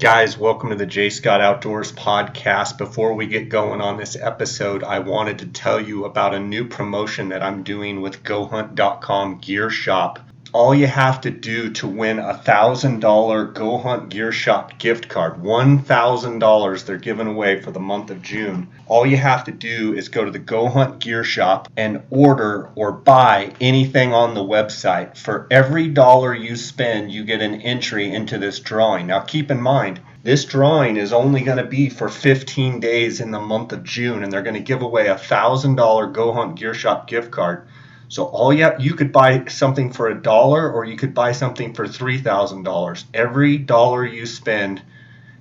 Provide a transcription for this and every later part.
Guys, welcome to the J. Scott Outdoors podcast. Before we get going on this episode, I wanted to tell you about a new promotion that I'm doing with GoHunt.com Gear Shop. All you have to do to win a $1,000 Go Hunt Gear Shop gift card, $1,000 they're giving away for the month of June. All you have to do is go to the Go Hunt Gear Shop and order or buy anything on the website. For every dollar you spend, you get an entry into this drawing. Now keep in mind, this drawing is only going to be for 15 days in the month of June, and they're going to give away a $1,000 Go Hunt Gear Shop gift card. So you could buy something for $1 or you could buy something for $3,000. Every dollar you spend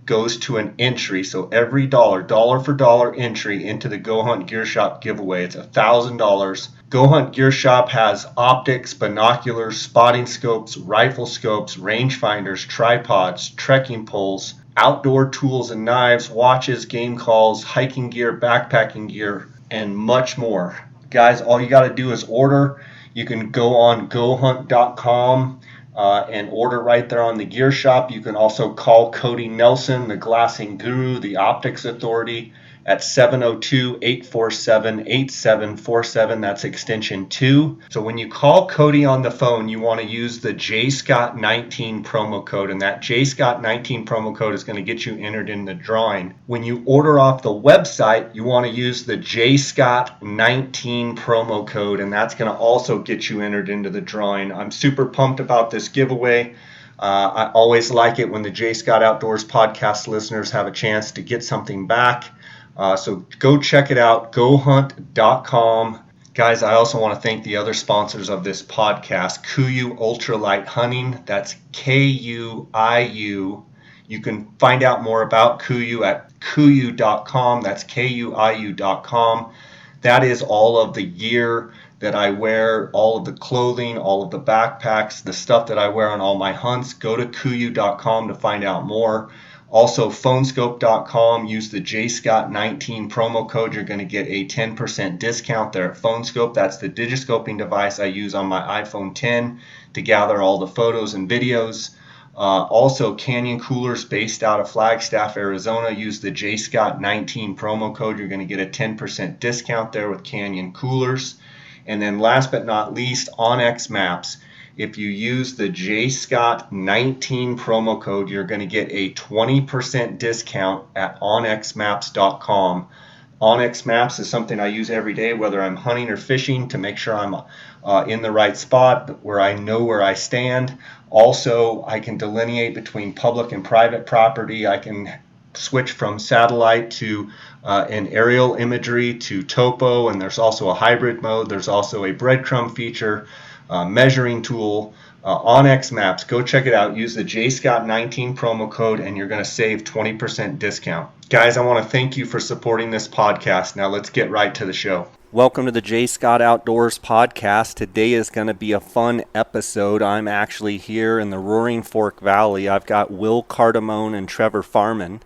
goes to an entry. So every dollar for dollar entry into the Go Hunt Gear Shop giveaway. It's $1,000. Go Hunt Gear Shop has optics, binoculars, spotting scopes, rifle scopes, rangefinders, tripods, trekking poles, outdoor tools and knives, watches, game calls, hiking gear, backpacking gear, and much more. Guys, all you got to do is order. You can go on GoHunt.com and order right there on the gear shop. You can also call Cody Nelson, the glassing guru, the optics authority, at 702-847-8747. That's extension 2. So when you call Cody on the phone, you want to use the JScott19 promo code, and that JScott19 promo code is going to get you entered in the drawing. When you order off the website, you want to use the JScott19 promo code, and that's going to also get you entered into the drawing. I'm super pumped about this giveaway. I always like it when the J. Scott Outdoors podcast listeners have a chance to get something back. So go check it out, GoHunt.com. Guys, I also want to thank the other sponsors of this podcast, KUIU Ultralight Hunting. That's KUIU. You can find out more about KUIU at KUIU.com. That's KUIU.com. That is all of the gear that I wear, all of the clothing, all of the backpacks, the stuff that I wear on all my hunts. Go to KUIU.com to find out more. Also, phonescope.com, use the JScott19 promo code. You're going to get a 10% discount there at Phonescope. That's the digiscoping device I use on my iPhone 10 to gather all the photos and videos. Also, Canyon Coolers based out of Flagstaff, Arizona. Use the JScott19 promo code. You're going to get a 10% discount there with Canyon Coolers. And then last but not least, Onyx Maps. If you use the JScott19 promo code, you're going to get a 20% discount at onxmaps.com. Onyx Maps is something I use every day, whether I'm hunting or fishing, to make sure I'm in the right spot where I know where I stand. Also, I can delineate between public and private property. I can switch from satellite to an aerial imagery to topo, and there's also a hybrid mode. There's also a breadcrumb feature. Measuring tool, Onyx Maps. Go check it out. Use the JScott19 promo code and you're going to save 20% discount. Guys, I want to thank you for supporting this podcast. Now let's get right to the show. Welcome to the J. Scott Outdoors podcast. Today is going to be a fun episode. I'm actually here in the Roaring Fork Valley. I've got Will Cardamone and Trevor Farmen.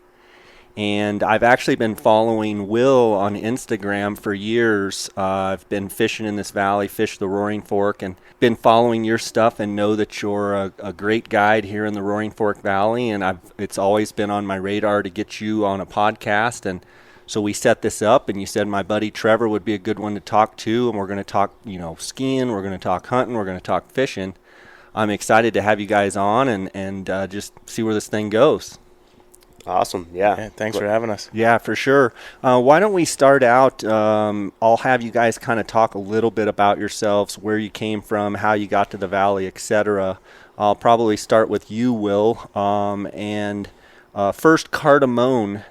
And I've actually been following Will on Instagram for years. I've been fishing in this valley, fished the Roaring Fork, and been following your stuff and know that you're a great guide here in the Roaring Fork Valley. And it's always been on my radar to get you on a podcast. And so we set this up, and you said my buddy Trevor would be a good one to talk to. And we're going to talk, skiing, we're going to talk hunting, we're going to talk fishing. I'm excited to have you guys on and just see where this thing goes. Awesome. Yeah. Thanks for having us. Yeah, for sure. Why don't we start out? I'll have you guys kind of talk a little bit about yourselves, where you came from, how you got to the valley, etc. I'll probably start with you, Will. First, Cardamone.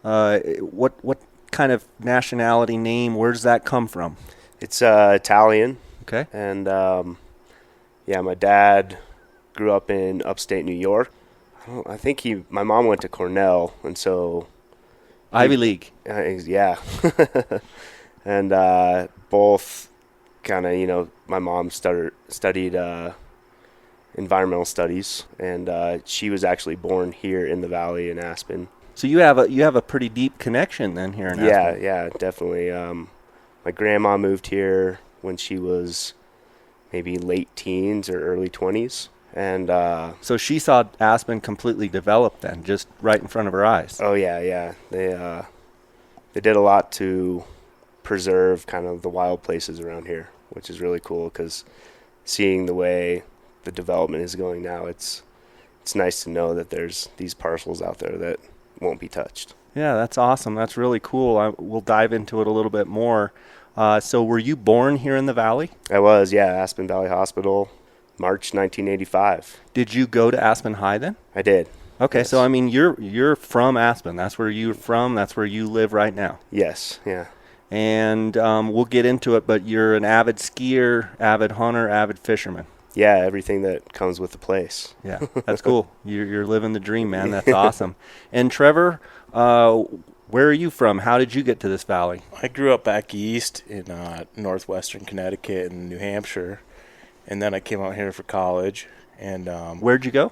What kind of nationality name? Where does that come from? It's Italian. Okay. And my dad grew up in upstate New York. I think my mom went to Cornell, and so Ivy League. Yeah. And both kind of, my mom studied environmental studies, and she was actually born here in the valley in Aspen. So you have a pretty deep connection then here in Aspen. Yeah, definitely. My grandma moved here when she was maybe late teens or early 20s. And So she saw Aspen completely develop then, just right in front of her eyes. oh yeah, they did a lot to preserve kind of the wild places around here, which is really cool because seeing the way the development is going now, it's nice to know that there's these parcels out there that won't be touched. Yeah, that's awesome. That's really cool. We'll dive into it a little bit more. So were you born here in the valley? I was, yeah, Aspen Valley Hospital, March 1985. Did you go to Aspen High then? I did. Okay, Yes. so I mean you're from Aspen. That's where you're from. That's where you live right now. Yes, yeah. And we'll get into it, but you're an avid skier, avid hunter, avid fisherman. Yeah, everything that comes with the place. Yeah, that's cool. You're living the dream, man. That's awesome. And Trevor, where are you from? How did you get to this valley? I grew up back east in northwestern Connecticut and New Hampshire, and then I came out here for college. And Where'd you go?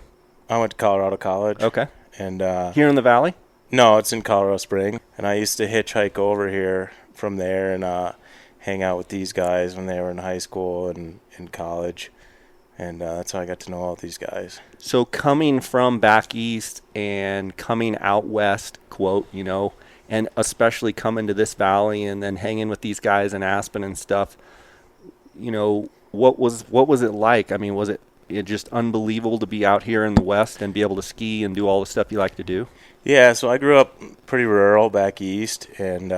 I went to Colorado College. Okay. And Here in the valley? no, it's in Colorado Springs. And I used to hitchhike over here from there and hang out with these guys when they were in high school and in college. And that's how I got to know all these guys. So coming from back east and coming out west, quote, and especially coming to this valley and then hanging with these guys in Aspen and stuff, what was it like? I mean, was it just unbelievable to be out here in the west and be able to ski and do all the stuff you like to do? Yeah, so I grew up pretty rural back east and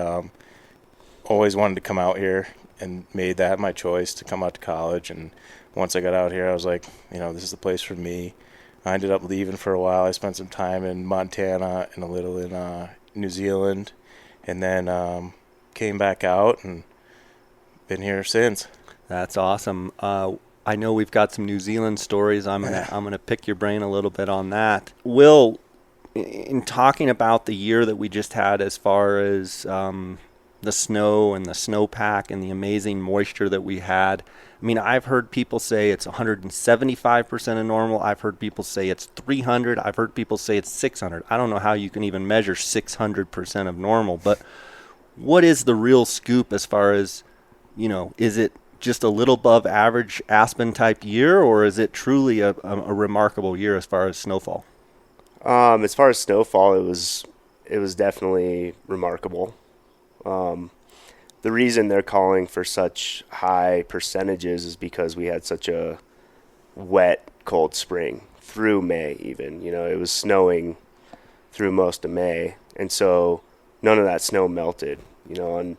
always wanted to come out here and made that my choice to come out to college. And once I got out here, I was like, this is the place for me. I ended up leaving for a while. I spent some time in Montana and a little in New Zealand, and then came back out and been here since. That's awesome. I know we've got some New Zealand stories. I'm gonna pick your brain a little bit on that. Will, in talking about the year that we just had, as far as the snow and the snowpack and the amazing moisture that we had. I mean, I've heard people say it's 175% of normal. I've heard people say it's 300. I've heard people say it's 600. I don't know how you can even measure 600% of normal, but what is the real scoop as far as, is it just a little above average Aspen type year, or is it truly a remarkable year as far as snowfall? As far as snowfall, it was definitely remarkable. The reason they're calling for such high percentages is because we had such a wet, cold spring through May even. It was snowing through most of May, and so none of that snow melted. On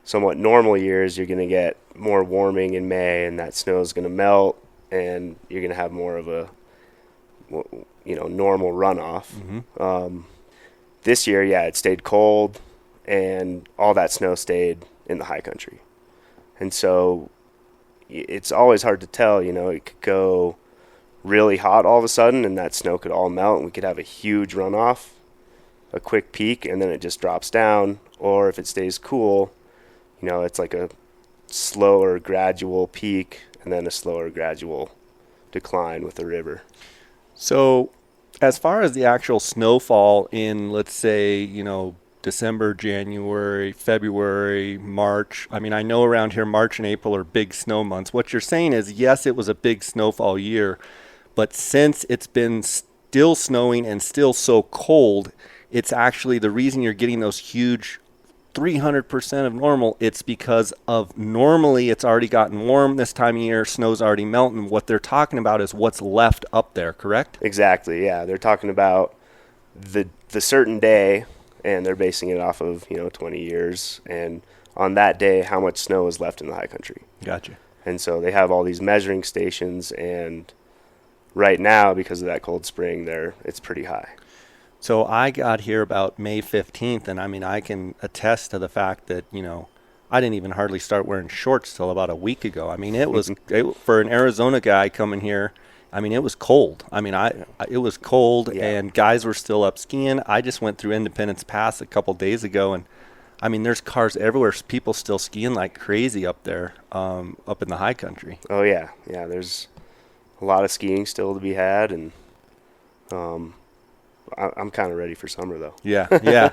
somewhat normal years, you're going to get more warming in May, and that snow is going to melt, and you're going to have more of a, normal runoff. Mm-hmm. This year, yeah, it stayed cold, and all that snow stayed in the high country. And so it's always hard to tell, it could go really hot all of a sudden and that snow could all melt and we could have a huge runoff, a quick peak, and then it just drops down. Or if it stays cool, it's like a slower gradual peak and then a slower gradual decline with the river. So as far as the actual snowfall in, let's say, December, January, February, March. I mean, I know around here March and April are big snow months. What you're saying is, yes, it was a big snowfall year, but since it's been still snowing and still so cold, it's actually the reason you're getting those huge 300% of normal. It's because of normally it's already gotten warm this time of year, snow's already melting. What they're talking about is what's left up there, correct? Exactly, yeah. They're talking about the certain day, and they're basing it off of 20 years, and on that day how much snow is left in the high country. Gotcha. And so they have all these measuring stations, and right now because of that cold spring it's pretty high. So I got here about May 15th, and I mean, I can attest to the fact that, I didn't even hardly start wearing shorts till about a week ago. I mean, it was for an Arizona guy coming here, I mean, it was cold. I mean, it was cold, Yeah. and guys were still up skiing. I just went through Independence Pass a couple days ago, and I mean, there's cars everywhere. People still skiing like crazy up there, up in the high country. Oh yeah, there's a lot of skiing still to be had, and I'm kind of ready for summer though. Yeah.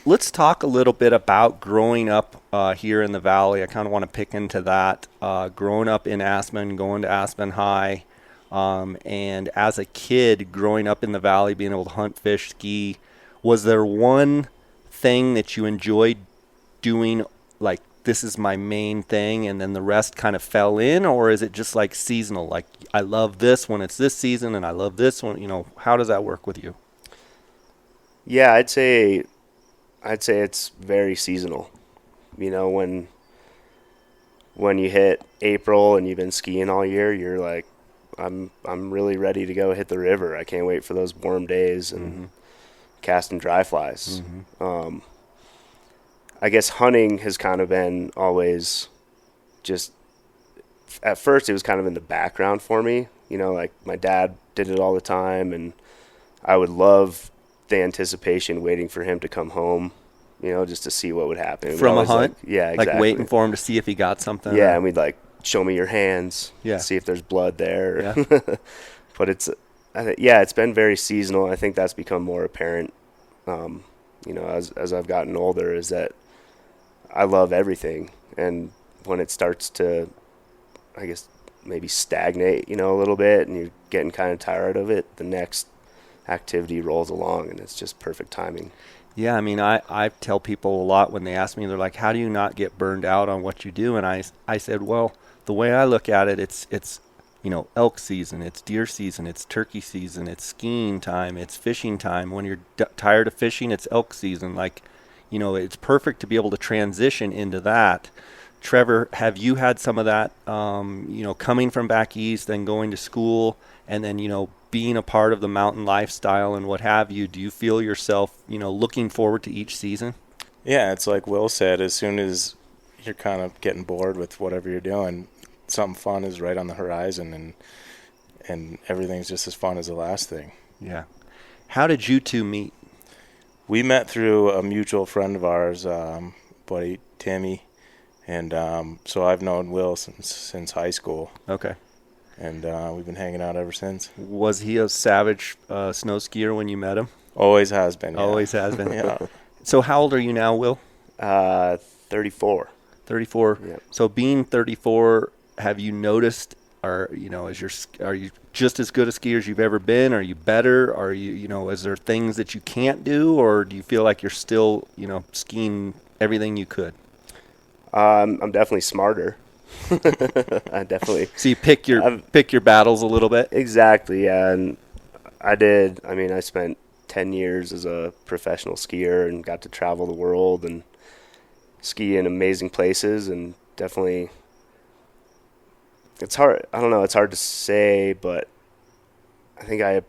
Let's talk a little bit about growing up here in the valley. I kind of want to pick into that. Growing up in Aspen, going to Aspen High. And as a kid, growing up in the valley, being able to hunt, fish, ski, was there one thing that you enjoyed doing, like, this is my main thing, and then the rest kind of fell in? Or is it just like seasonal? Like, I love this when it's this season, and I love this one. How does that work with you? Yeah, I'd say it's very seasonal. When you hit April and you've been skiing all year, you're like, I'm really ready to go hit the river. I can't wait for those warm days and casting dry flies. I guess hunting has kind of been always just, at first it was kind of in the background for me. Like my dad did it all the time, and I would love the anticipation waiting for him to come home, just to see what would happen. From a hunt? Yeah, exactly. Like waiting for him to see if he got something? Yeah, and we'd like, show me your hands, yeah, see if there's blood there. Yeah. But it's been very seasonal. I think that's become more apparent, as I've gotten older, is that I love everything. And when it starts to, I guess, maybe stagnate, a little bit, and you're getting kind of tired of it, the next activity rolls along, and it's just perfect timing. Yeah, I mean, I tell people a lot when they ask me, they're like, how do you not get burned out on what you do? And I said, well, the way I look at it, it's elk season, it's deer season, it's turkey season, it's skiing time, it's fishing time. When you're tired of fishing, it's elk season. Like, it's perfect to be able to transition into that. Trevor, have you had some of that, coming from back east, then going to school, and then, being a part of the mountain lifestyle and what have you? Do you feel yourself, looking forward to each season? Yeah, it's like Will said, as soon as you're kind of getting bored with whatever you're doing, something fun is right on the horizon, and everything's just as fun as the last thing. Yeah. How did you two meet? We met through a mutual friend of ours, buddy Timmy, and so I've known Will since high school. Okay. And we've been hanging out ever since. Was he a savage snow skier when you met him? Always has been. Yeah. Always has been. Yeah. So how old are you now, Will? 34. 34. Yep. So being 34, have you noticed, are you just as good a skier as you've ever been? Are you better? Are you, is there things that you can't do, or do you feel like you're still, skiing everything you could? I'm definitely smarter. I definitely. So you pick your battles a little bit. Exactly. Yeah, and I spent 10 years as a professional skier and got to travel the world and ski in amazing places, and definitely. It's hard. I don't know. It's hard to say, but I think I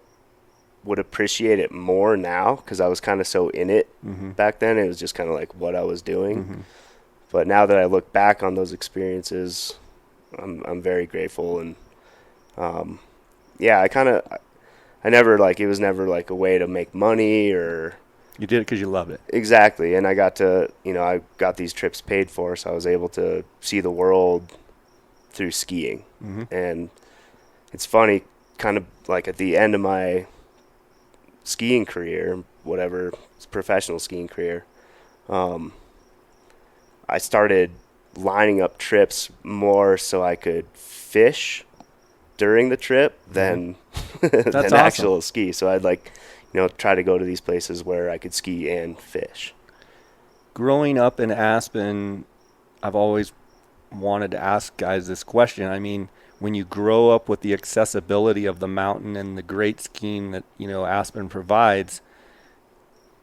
would appreciate it more now because I was kind of so in it back then. It was just kind of like what I was doing. But now that I look back on those experiences, I'm very grateful. And I never it was never like a way to make money or. You did it because you loved it. Exactly, and I got to I got these trips paid for, so I was able to see the world through skiing. And it's funny, kind of like at the end of my skiing career, whatever professional skiing career, I started lining up trips more so I could fish during the trip than than awesome. Actual ski. So I'd try to go to these places where I could ski and fish. Growing up in Aspen, I've always wanted to ask guys this question. I mean, when you grow up with the accessibility of the mountain and the great skiing that, Aspen provides,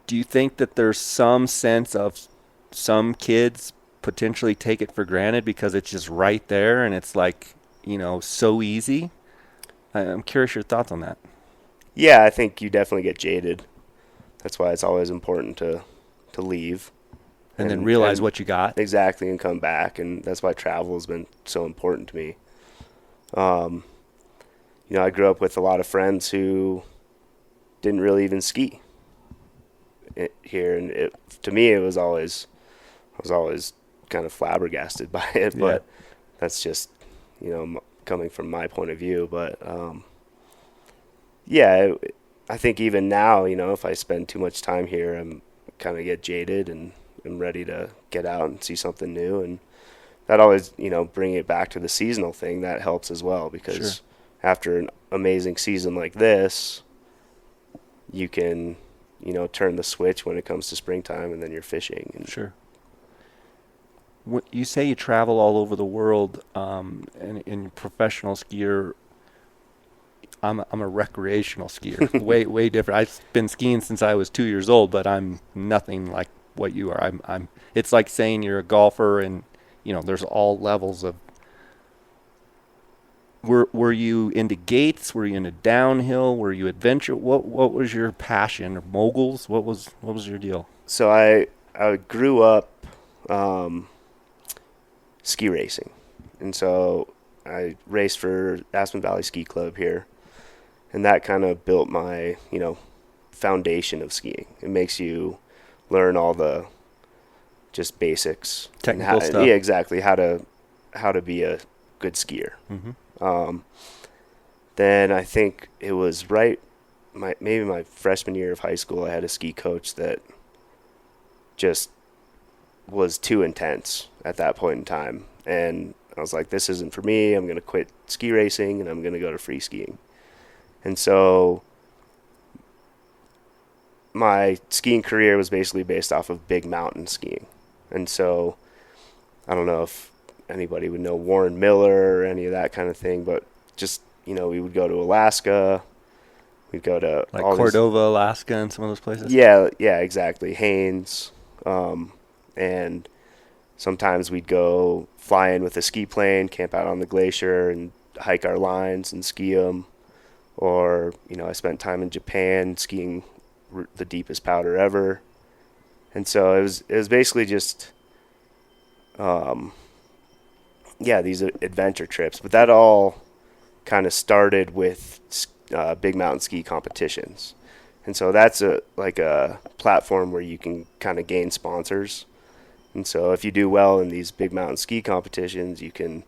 do you think that there's some sense of some kids potentially take it for granted because it's just right there and it's like, so easy? I'm curious your thoughts on that. Yeah, I think you definitely get jaded. That's why it's always important to leave. And then realize what you got. Exactly, and come back. And that's why travel has been so important to me. I grew up with a lot of friends who didn't really even ski here. And to me, I was always kind of flabbergasted by it. But that's just, coming from my point of view. But, I think even now, if I spend too much time here, I'm kind of get jaded and I'm ready to get out and see something new. And that always, bring it back to the seasonal thing, that helps as well, because after amazing season like this, you can, turn the switch when it comes to springtime, and then you're fishing. And Sure. You say you travel all over the world, and you're a professional skier. I'm a recreational skier, way different. I've been skiing since I was 2 years old, but I'm nothing like what you are. I'm. It's like saying you're a golfer, and there's all levels of. Were you into gates? Were you into downhill? Were you adventure? What was your passion? Or moguls? What was your deal? so I grew up ski racing, and so I raced for Aspen Valley Ski Club here, and that kind of built my foundation of skiing. It makes you learn all the just basics, Technical stuff. Yeah, exactly. How to be a good skier. Mm-hmm. Then I think it was maybe my freshman year of high school, I had a ski coach that just was too intense at that point in time. And I was like, this isn't for me. I'm going to quit ski racing and I'm going to go to free skiing. And so my skiing career was basically based off of big mountain skiing. And so I don't know if anybody would know Warren Miller or any of that kind of thing, but just, we would go to Alaska. We'd go to Like all Cordova, Alaska, and some of those places? Yeah, exactly. Haines. And sometimes we'd go fly in with a ski plane, camp out on the glacier, and hike our lines and ski them. Or, I spent time in Japan skiing the deepest powder ever. And so it was basically just, these adventure trips. But that all kind of started with big mountain ski competitions. And so that's a platform where you can kind of gain sponsors. And so if you do well in these big mountain ski competitions, you can,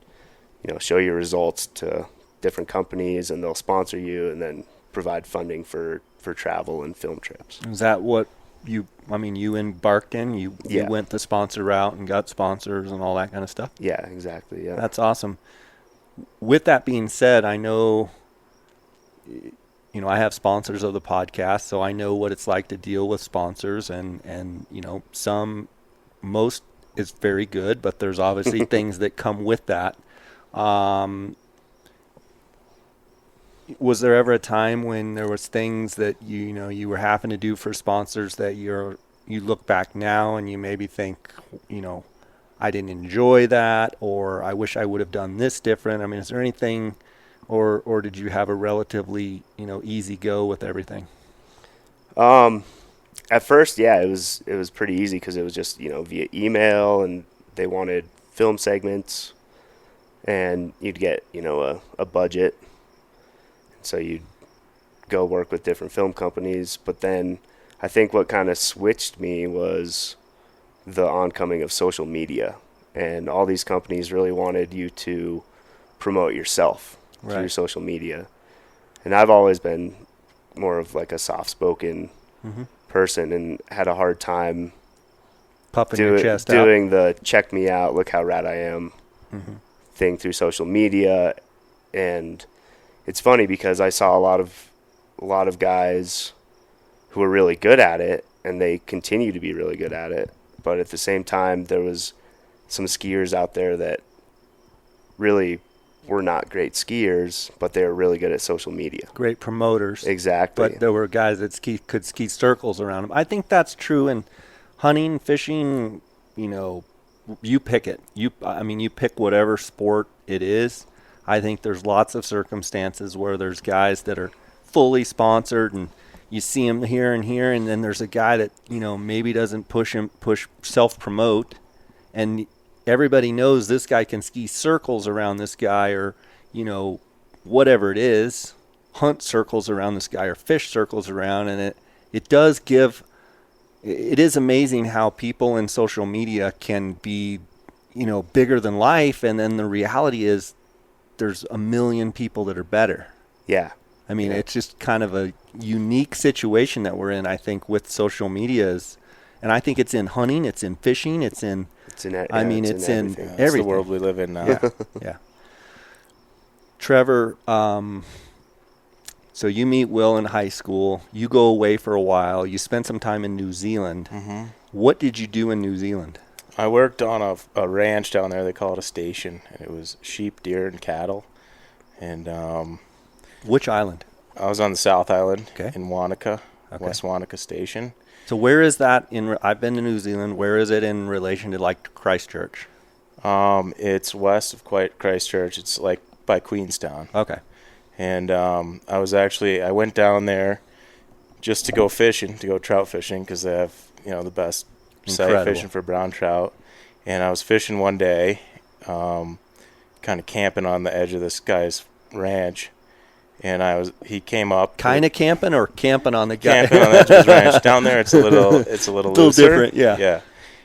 show your results to different companies, and they'll sponsor you and then provide funding for travel and film trips. Is that what you embarked in? You went the sponsor route and got sponsors and all that kind of stuff? Yeah, exactly. Yeah. That's awesome. With that being said, I know, I have sponsors of the podcast, so I know what it's like to deal with sponsors, and most is very good, but there's obviously things that come with that. Was there ever a time when there was things that you were having to do for sponsors that you look back now and you maybe think, I didn't enjoy that, or I wish I would have done this different? I mean, is there anything, or did you have a relatively, easy go with everything? At first, yeah, it was pretty easy because it was just, via email, and they wanted film segments, and you'd get, a budget. So you'd go work with different film companies. But then I think what kind of switched me was the oncoming of social media. And all these companies really wanted you to promote yourself through social media. And I've always been more of like a soft-spoken person, and had a hard time puffing your chest out, doing the check me out, look how rad I am thing through social media. And it's funny because I saw a lot of guys who were really good at it, and they continue to be really good at it. But at the same time, there was some skiers out there that really were not great skiers, but they were really good at social media. Great promoters. Exactly. But there were guys that could ski circles around them. I think that's true in hunting, fishing. You pick it. You pick whatever sport it is. I think there's lots of circumstances where there's guys that are fully sponsored, and you see them here and here, and then there's a guy that maybe doesn't push self-promote, and everybody knows this guy can ski circles around this guy, or whatever it is, hunt circles around this guy, or fish circles around, and it is amazing how people in social media can be bigger than life, and then the reality is there's a million people that are better. Yeah. I mean, it's just kind of a unique situation that we're in, I think, with social media. And I think it's in hunting, it's in fishing, it's in everything. It's the world we live in now. Yeah. Trevor, So you meet Will in high school. You go away for a while. You spend some time in New Zealand. Mm-hmm. What did you do in New Zealand? I worked on a ranch down there. They call it a station, and it was sheep, deer, and cattle. And Which island? I was on the South Island Okay. in Wanaka, Okay. West Wanaka Station. So where is that I've been to New Zealand. Where is it in relation to like Christchurch? It's west of Christchurch. It's like by Queenstown. Okay. And I went down there just to go fishing, to go trout fishing, because they have, the best sight fishing for brown trout. And I was fishing one day, kind of camping on the edge of this guy's ranch. And he came up. Kind of camping or camping on the guy? Camping on the edge of his ranch. Down there, it's a little looser. Different, yeah. Yeah.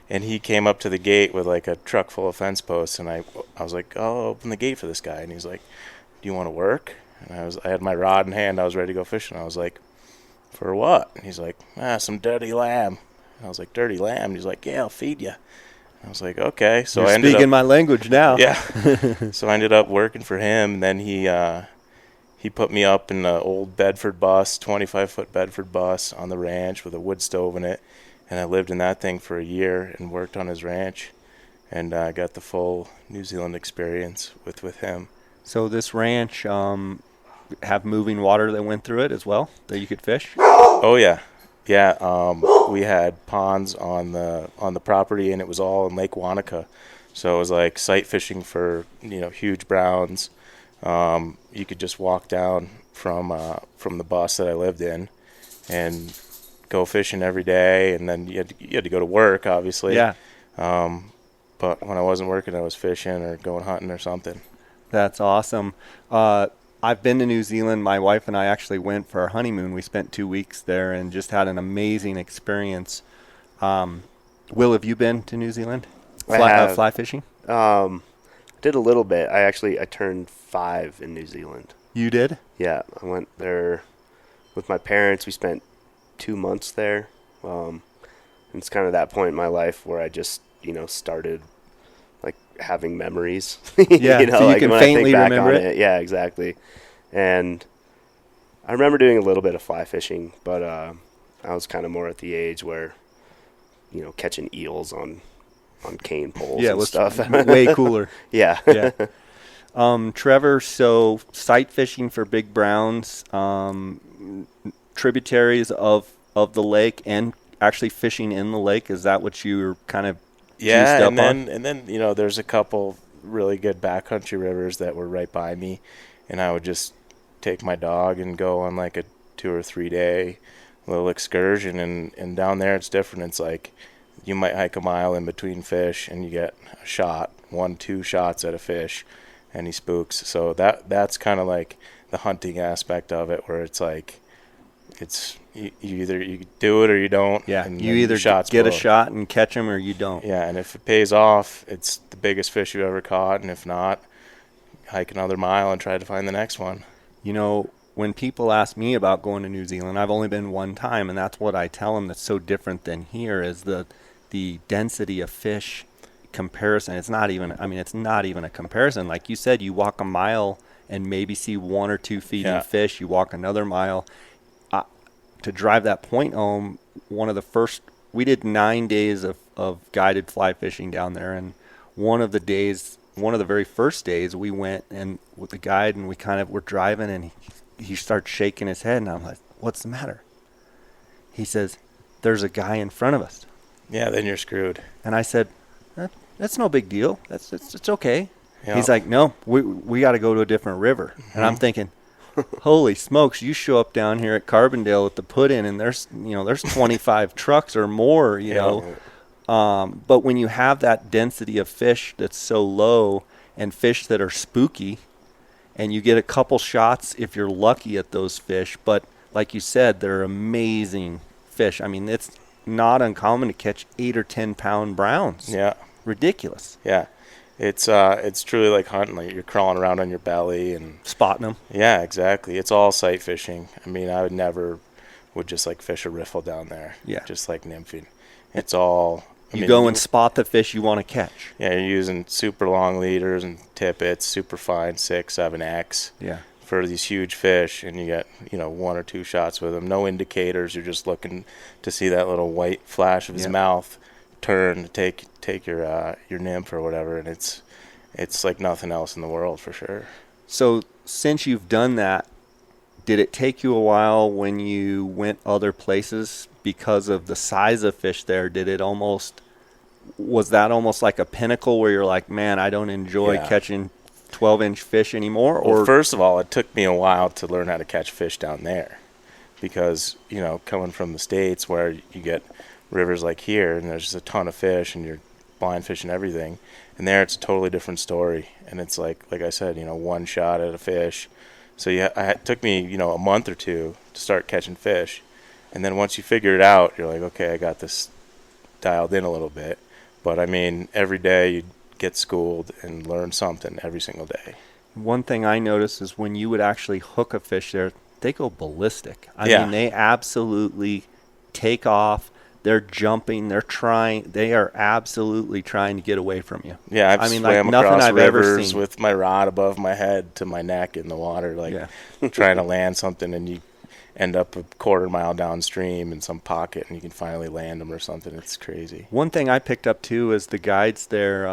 And he came up to the gate with like a truck full of fence posts, and I was like, "Oh, I'll open the gate for this guy." And he's like, "Do you want to work?" And I had my rod in hand. I was ready to go fishing. I was like, "For what?" And he's like, "Some dirty lamb." And I was like, "Dirty lamb?" And he's like, "Yeah, I'll feed you." And I was like, "Okay." So You're I ended speaking up, my language now. yeah. So I ended up working for him, and then he put me up in an old Bedford bus, 25-foot Bedford bus on the ranch with a wood stove in it. And I lived in that thing for a year and worked on his ranch. And I got the full New Zealand experience with him. So this ranch have moving water that went through it as well that you could fish? Oh, yeah. Yeah, we had ponds on the property, and it was all in Lake Wanaka. So it was like sight fishing for, huge browns. You could just walk down from the bus that I lived in and go fishing every day, and then you had to go to work, obviously. Yeah. But when I wasn't working, I was fishing or going hunting or something. That's awesome. I've been to New Zealand. My wife and I actually went for our honeymoon. We spent 2 weeks there and just had an amazing experience. Will, have you been to New Zealand? I have. Fly fishing? Did a little bit. I turned 5 in New Zealand. You did? Yeah, I went there with my parents. We spent 2 months there. And it's kind of that point in my life where I just, started like having memories. Yeah, so you like can when faintly I think back remember on it. Yeah, exactly. And I remember doing a little bit of fly fishing, but I was kind of more at the age where, catching eels on cane poles and stuff. Way cooler. Yeah. Yeah. Trevor, so sight fishing for big browns, tributaries of the lake, and actually fishing in the lake. Is that what you were kind of juiced up on? And then there's a couple really good backcountry rivers that were right by me, and I would just take my dog and go on like a 2 or 3 day little excursion, and down there it's different. It's like you might hike a mile in between fish, and you get a shot, 1-2 shots at a fish, and he spooks. So that's kind of like the hunting aspect of it, where it's like you either you do it or you don't. Yeah, and you either get a shot and catch them, or you don't. Yeah, and if it pays off, it's the biggest fish you ever caught, and if not, hike another mile and try to find the next one. When people ask me about going to New Zealand, I've only been one time, and that's what I tell them that's so different than here is the density of fish comparison. It's not even a comparison. Like you said, you walk a mile and maybe see 1 or 2 feeding fish. You walk another mile. To drive that point home, we did 9 days of guided fly fishing down there, and one of the very first days we went and with the guide, and we kind of were driving, and he starts shaking his head, and I'm like, "What's the matter?" He says, "There's a guy in front of us." Yeah, then you're screwed. And I said, "That's no big deal. It's okay." Yeah. He's like, "No, we got to go to a different river." Mm-hmm. And I'm thinking, holy smokes, you show up down here at Carbondale with the put-in, and there's 25 trucks or more, but when you have that density of fish that's so low and fish that are spooky, and you get a couple shots if you're lucky at those fish, but like you said, they're amazing fish. I mean, it's not uncommon to catch 8 or 10 pound browns. Yeah. Ridiculous. Yeah. It's truly like hunting. Like you're crawling around on your belly and spotting them. Yeah, exactly. It's all sight fishing. I mean, I would just like fish a riffle down there. Yeah. Just like nymphing. It's all. You go and spot the fish you want to catch. Yeah, you're using super long leaders and tippets, super fine 6, 7X. Yeah. for these huge fish, and you get, you know, 1 or 2 shots with them, no indicators. You're just looking to see that little white flash of his mouth turn to take your nymph or whatever, and it's like nothing else in the world for sure. So since you've done that, did it take you a while when you went other places because of the size of fish there? Was that almost like a pinnacle where you're like, man, I don't enjoy catching 12-inch fish anymore? Well, first of all, it took me a while to learn how to catch fish down there because, you know, coming from the States where you get rivers like here and there's just a ton of fish and you're blind fishing everything, and there it's a totally different story. And it's like I said, you know, one shot at a fish. So it took me, you know, a month or two to start catching fish. And then once you figure it out, you're like, okay, I got this dialed in a little bit. But, I mean, every day you get schooled and learn something every single day. One thing I noticed is when you would actually hook a fish there, they go ballistic. I mean, they absolutely take off. They're jumping. They are absolutely trying to get away from you. Yeah, I've swam like nothing across I've ever rivers seen with my rod above my head to my neck in the water, trying to land something, and you end up a quarter-mile downstream in some pocket, and you can finally land them or something. It's crazy. One thing I picked up, too, is the guides there,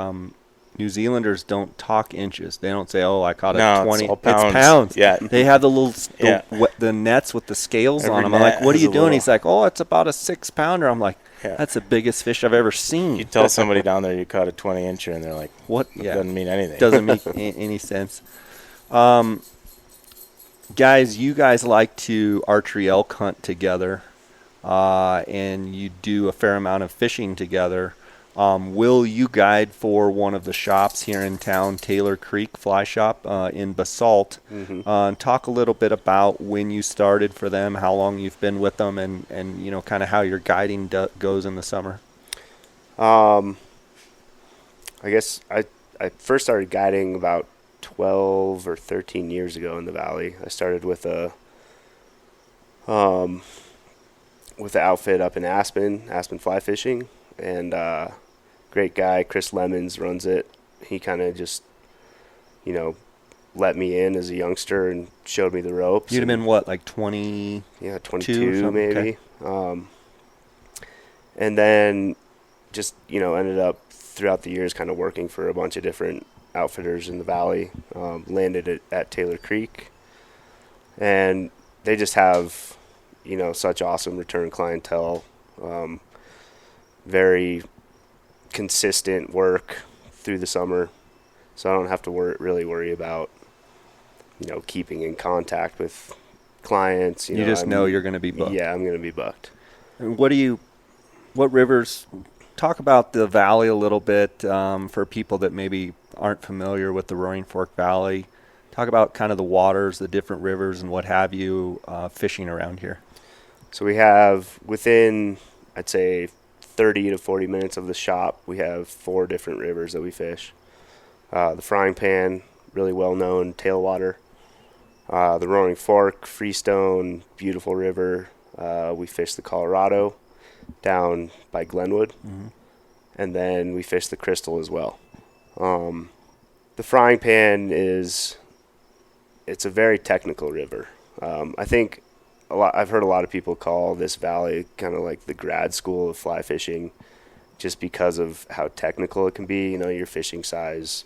New Zealanders don't talk inches. They don't say, oh, I caught a 20. It's pounds. It's pounds. Yeah. They have the nets with the scales on them. I'm like, what are you doing? He's like, oh, it's about a 6-pounder. I'm like, that's the biggest fish I've ever seen. You tell somebody down there you caught a 20-incher, and they're like, what? It doesn't mean anything. Doesn't make any sense. Guys, you guys like to archery elk hunt together, and you do a fair amount of fishing together. Will, you guide for one of the shops here in town, Taylor Creek Fly Shop in Basalt. Talk a little bit about when you started for them, how long you've been with them, and you know, kind of how your guiding goes in the summer. I guess I first started guiding about 12 or 13 years ago in the valley. I started with the outfit up in Aspen Flyfishing, and great guy Chris Lemons runs it. He kind of just, you know, let me in as a youngster and showed me the ropes. You'd have been what, like 20? Yeah, 22 maybe. Okay. And then just, you know, ended up throughout the years kind of working for a bunch of different outfitters in the valley. Landed at Taylor Creek, and they just have, you know, such awesome return clientele. Very consistent work through the summer, so I don't have to really worry about, you know, keeping in contact with clients. You just know you're going to be booked. Yeah, I'm going to be booked. And what rivers? Talk about the valley a little bit for people that maybe aren't familiar with the Roaring Fork Valley. Talk about kind of the waters, the different rivers, and what have you fishing around here. So we have, within, I'd say, 30 to 40 minutes of the shop, we have 4 different rivers that we fish. The Frying Pan, really well-known tailwater. The Roaring Fork, Freestone, beautiful river. We fish the Colorado down by Glenwood. And then we fish the Crystal as well. The Frying Pan it's a very technical river. I think I've heard a lot of people call this valley kind of like the grad school of fly fishing, just because of how technical it can be. You know, your fishing size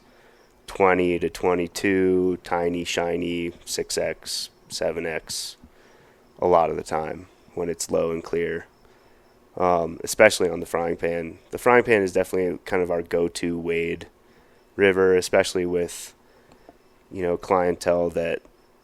20 to 22, tiny, shiny, 6X, 7X, a lot of the time when it's low and clear. Especially on the Frying Pan. The Frying Pan is definitely kind of our go-to wade river, especially with, you know, clientele that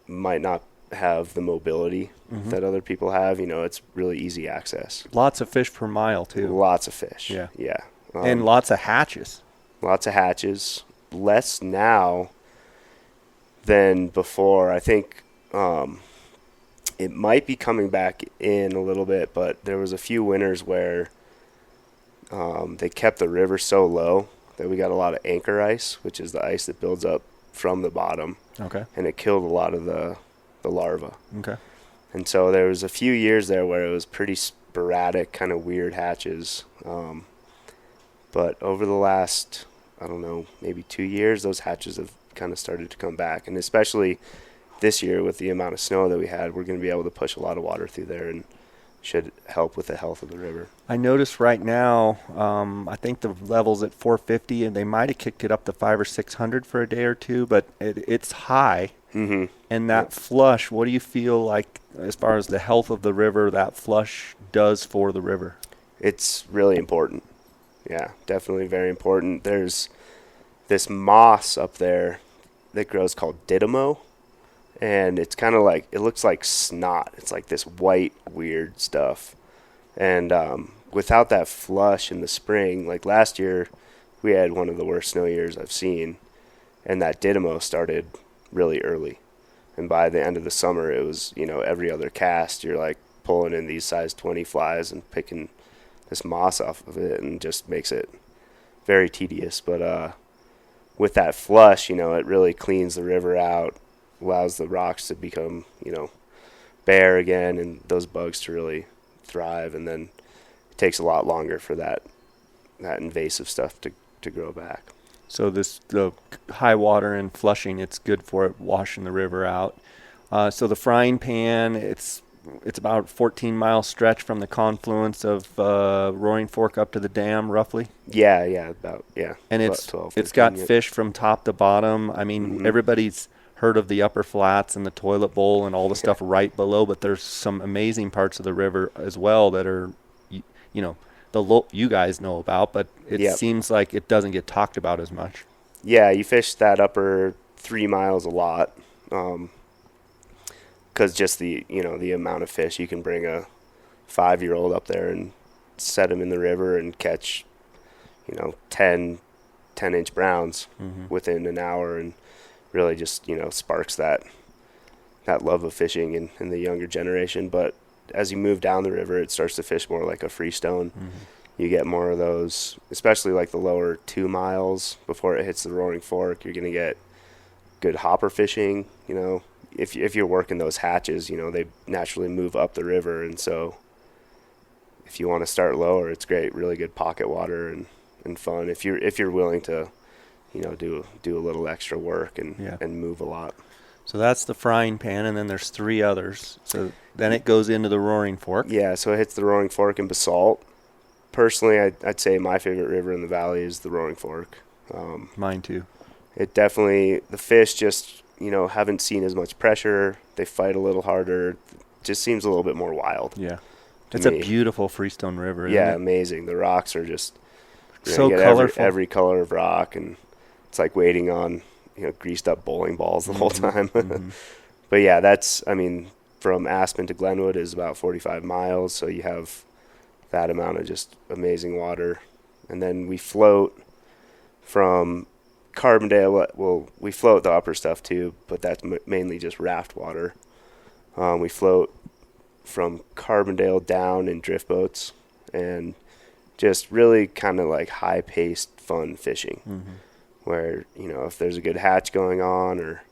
might not have the mobility that other people have. You know, it's really easy access. Lots of fish per mile, too. Lots of fish. Yeah. And lots of hatches. Lots of hatches. Less now than before. I think it might be coming back in a little bit, but there was a few winters where they kept the river so low that we got a lot of anchor ice, which is the ice that builds up from the bottom. Okay. And it killed a lot of the larvae. Okay. And so there was a few years there where it was pretty sporadic, kind of weird hatches. But over the last, I don't know, maybe 2 years, those hatches have kind of started to come back. And especially this year with the amount of snow that we had, we're going to be able to push a lot of water through there and should help with the health of the river. I noticed right now, I think the level's at 450, and they might have kicked it up to 500 or 600 for a day or two, but it's high. Mm-hmm. And that flush, what do you feel like as far as the health of the river, that flush does for the river? It's really important. Yeah, definitely very important. There's this moss up there that grows called Didamo, and it's kind of like, it looks like snot. It's like this white, weird stuff. And without that flush in the spring, like last year, we had one of the worst snow years I've seen, and that Didamo started really early. And by the end of the summer, it was, every other cast, you're like pulling in these size 20 flies and picking this moss off of it, and just makes it very tedious. But with that flush, it really cleans the river out, allows the rocks to become, bare again, and those bugs to really thrive. And then it takes a lot longer for that invasive stuff to grow back. So the high water and flushing, it's good for it, washing the river out. So the frying pan, it's about a 14-mile stretch from the confluence of Roaring Fork up to the dam, roughly. Yeah, And about it's 12, it's 15, got yeah. fish from top to bottom. I mean, everybody's heard of the upper flats and the toilet bowl and all the stuff right below, but there's some amazing parts of the river as well that are, you guys know about, but it seems like it doesn't get talked about as much. Yeah, you fish that upper 3 miles a lot, because just the amount of fish. You can bring a 5-year-old up there and set him in the river and catch 10-inch browns within an hour, and really just sparks that love of fishing in the younger generation. But as you move down the river, it starts to fish more like a freestone. You get more of those, especially like the lower 2 miles before it hits the Roaring Fork. You're going to get good hopper fishing. If you're working those hatches, they naturally move up the river. And so if you want to start lower, it's great, really good pocket water and fun. If you're willing to, do a little extra work and move a lot. So that's the frying pan, and then there's 3 others. So then it goes into the Roaring Fork. Yeah, so it hits the Roaring Fork and Basalt. Personally, I'd say my favorite river in the valley is the Roaring Fork. Mine too. It definitely, the fish just, haven't seen as much pressure. They fight a little harder. Just seems a little bit more wild. Yeah. It's a beautiful freestone river, isn't it? Amazing. The rocks are just so you get colorful. Every color of rock, and it's like waiting on, greased up bowling balls the whole time. But yeah, from Aspen to Glenwood is about 45 miles, so you have that amount of just amazing water. And then we float from Carbondale. Well, we float the upper stuff too, but that's mainly just raft water. We float from Carbondale down in drift boats, and just really kind of like high-paced fun fishing, where if there's a good hatch going on or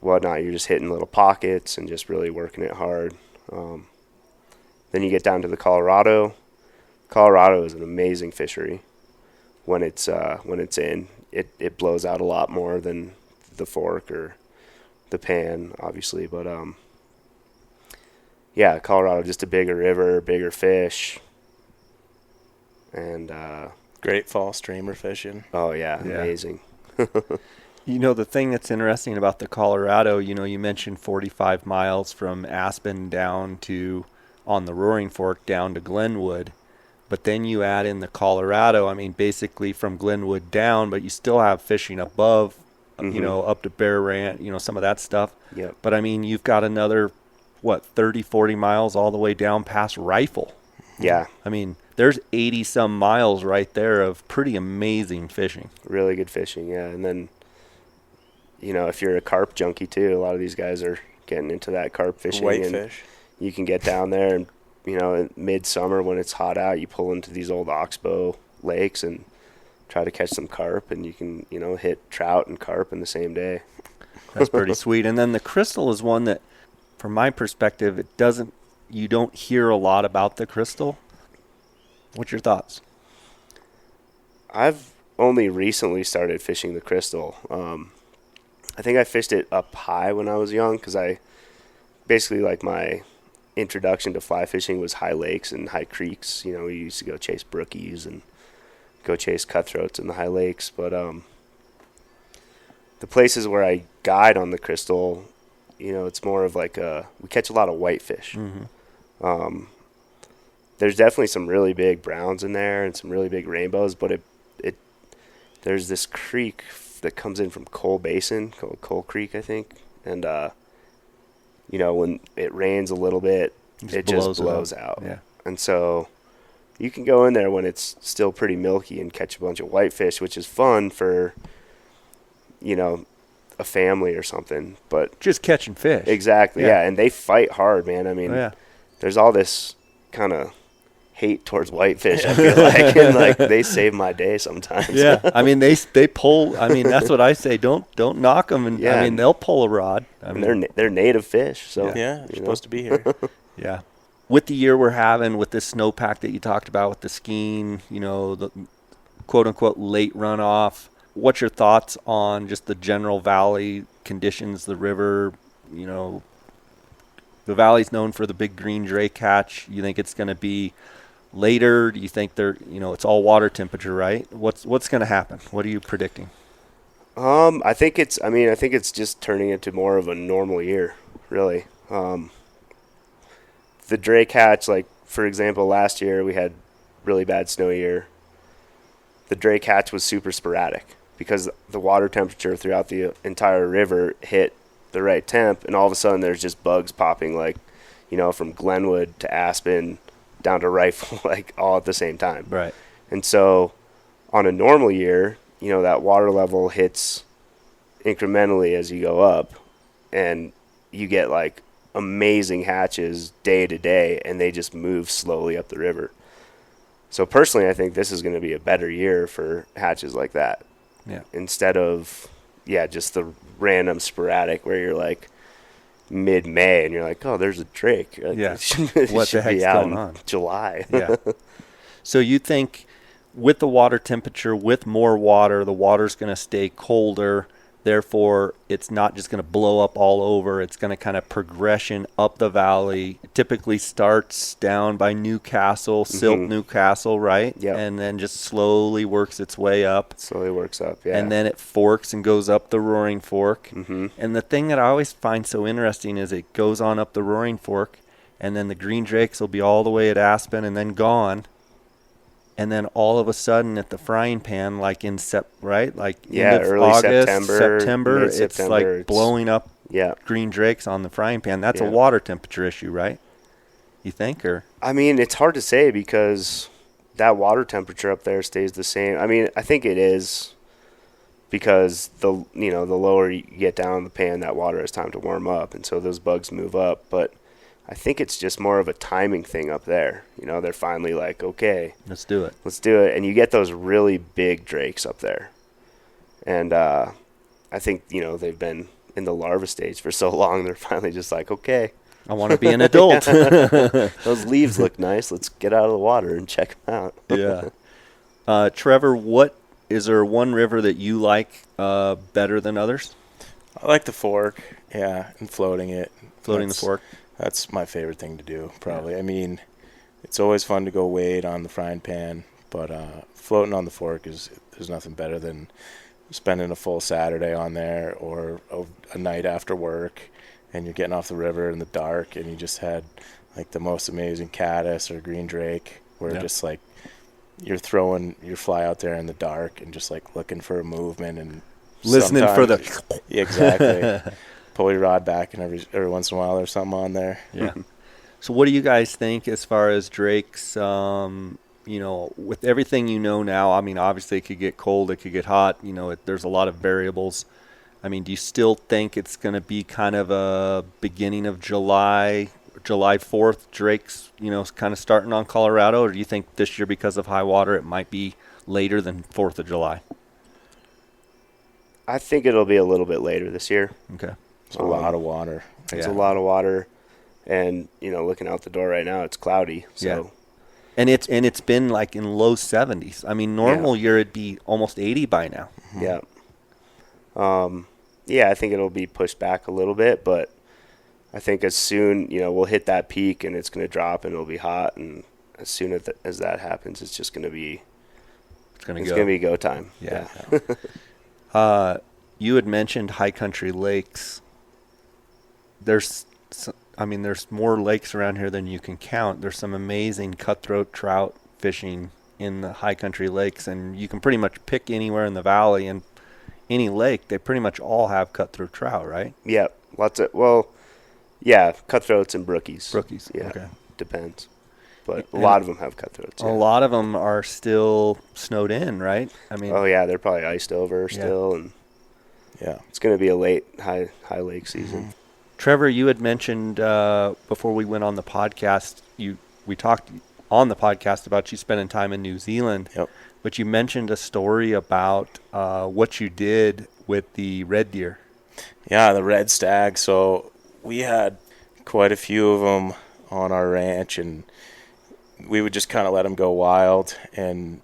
whatnot, you're just hitting little pockets and just really working it hard. Then you get down to the Colorado. Colorado is an amazing fishery. When it's in, it blows out a lot more than the Fork or the Pan, obviously. But Colorado, just a bigger river, bigger fish, and Great fall streamer fishing. oh yeah, amazing. The thing that's interesting about the Colorado, you mentioned 45 miles from Aspen down to, on the Roaring Fork, down to Glenwood. But then you add in the Colorado, basically from Glenwood down, but you still have fishing above, up to Bear Ranch, some of that stuff. Yep. But, you've got another, 30, 40 miles all the way down past Rifle. Yeah. There's 80-some miles right there of pretty amazing fishing. Really good fishing, yeah. And then, if you're a carp junkie too, a lot of these guys are getting into that carp fishing. Whitefish. You can get down there and, in midsummer when it's hot out, you pull into these old oxbow lakes and try to catch some carp, and you can, hit trout and carp in the same day. That's pretty sweet. And then the Crystal is one that, from my perspective, you don't hear a lot about the Crystal. What's your thoughts? I've only recently started fishing the Crystal. I think I fished it up high when I was young because I basically like my introduction to fly fishing was high lakes and high creeks. You know, we used to go chase brookies and go chase cutthroats in the high lakes. But the places where I guide on the Crystal, you know, it's more of like we catch a lot of whitefish. There's definitely some really big browns in there and some really big rainbows, but there's this creek that comes in from Coal Basin, called Coal Creek, I think. And, you know, when it rains a little bit, it just blows out. Yeah. And so you can go in there when it's still pretty milky and catch a bunch of whitefish, which is fun for, you know, a family or something. But just catching fish. Exactly, yeah. And they fight hard, man. I mean, there's all this kind of hate towards whitefish, I feel like, and like they save my day sometimes. Yeah, I mean they pull. I mean that's what I say. Don't knock them, and I mean they'll pull a rod. I mean, they're native fish, so yeah, you're supposed to be here. Yeah, with the year we're having, with this snowpack that you talked about, with the skiing, you know, the quote unquote late runoff. What's your thoughts on just the general valley conditions, the river? You know, the valley's known for the big green drake catch. You think it's going to be later? Do you think it's all water temperature, right? What's going to happen? What are you predicting? I think it's just turning into more of a normal year, really. The drake hatch, like for example, last year we had really bad snow year. The drake hatch was super sporadic because the water temperature throughout the entire river hit the right temp, and all of a sudden there's just bugs popping, like, you know, from Glenwood to Aspen down to Rifle, like all at the same time. Right. And so on a normal year, you know, that water level hits incrementally as you go up, and you get like amazing hatches day to day, and they just move slowly up the river. So personally, I think this is going to be a better year for hatches like that. Yeah. Instead of, just the random sporadic where you're like, mid-May and you're like, oh, there's a drake. Like, yeah. What the heck's going on? July. Yeah. So you think with the water temperature, with more water, the water's going to stay colder. Therefore, it's not just going to blow up all over. It's going to kind of progression up the valley. It typically starts down by Newcastle, Silt, Newcastle, right? Yeah. And then just slowly works its way up. Slowly works up, yeah. And then it forks and goes up the Roaring Fork. Mm-hmm. And the thing that I always find so interesting is it goes on up the Roaring Fork, and then the green drakes will be all the way at Aspen and then gone. And then all of a sudden at the frying pan, like in end of early August, September, it's like blowing up green drakes on the frying pan. That's a water temperature issue, right? You think? Or I mean, it's hard to say because that water temperature up there stays the same. I mean, I think it is because the lower you get down the pan, that water has time to warm up, and so those bugs move up. But I think it's just more of a timing thing up there. You know, they're finally like, okay, let's do it. And you get those really big drakes up there. And I think, you know, they've been in the larva stage for so long, they're finally just like, okay, I want to be an adult. Those leaves look nice. Let's get out of the water and check them out. Yeah. Trevor, is there one river that you like better than others? I like the fork, and floating it. Floating the fork. That's my favorite thing to do, probably. Yeah. I mean, it's always fun to go wade on the frying pan, but floating on the fork there's nothing better than spending a full Saturday on there or a night after work, and you're getting off the river in the dark, and you just had like the most amazing caddis or green drake, where just like you're throwing your fly out there in the dark and just like looking for a movement and listening for the exactly. Pull your rod back, and every once in a while there's something on there. Yeah. So what do you guys think as far as drakes? You know, with everything you know now, I mean, obviously it could get cold, it could get hot. You know, there's a lot of variables. I mean, do you still think it's going to be kind of a beginning of July 4th, drakes, you know, kind of starting on Colorado? Or do you think this year, because of high water, it might be later than 4th of July? I think it'll be a little bit later this year. Okay. It's a lot of water. It's a lot of water, and you know, looking out the door right now, it's cloudy. So, and it's been like in low 70s. I mean, normal year it'd be almost 80 by now. Yeah. Yeah, I think it'll be pushed back a little bit, but I think as soon, we'll hit that peak and it's going to drop and it'll be hot. And as soon as that happens, it's just going to be, It's going it's to going go. to be go time. Yeah. You had mentioned high country lakes. There's more lakes around here than you can count. There's some amazing cutthroat trout fishing in the high country lakes, and you can pretty much pick anywhere in the valley and any lake. They pretty much all have cutthroat trout, right? Yeah, cutthroats and brookies. Brookies. Yeah, Okay. depends. But a And lot of them have cutthroats. A Yeah. lot of them are still snowed in, right? I mean, Oh yeah, they're probably iced over still, and Yeah. it's going to be a late high lake season. Trevor, you had mentioned before we went on the podcast, we talked on the podcast about you spending time in New Zealand. Yep. But you mentioned a story about what you did with the red deer. Yeah, the red stag. So we had quite a few of them on our ranch, and we would just kind of let them go wild, and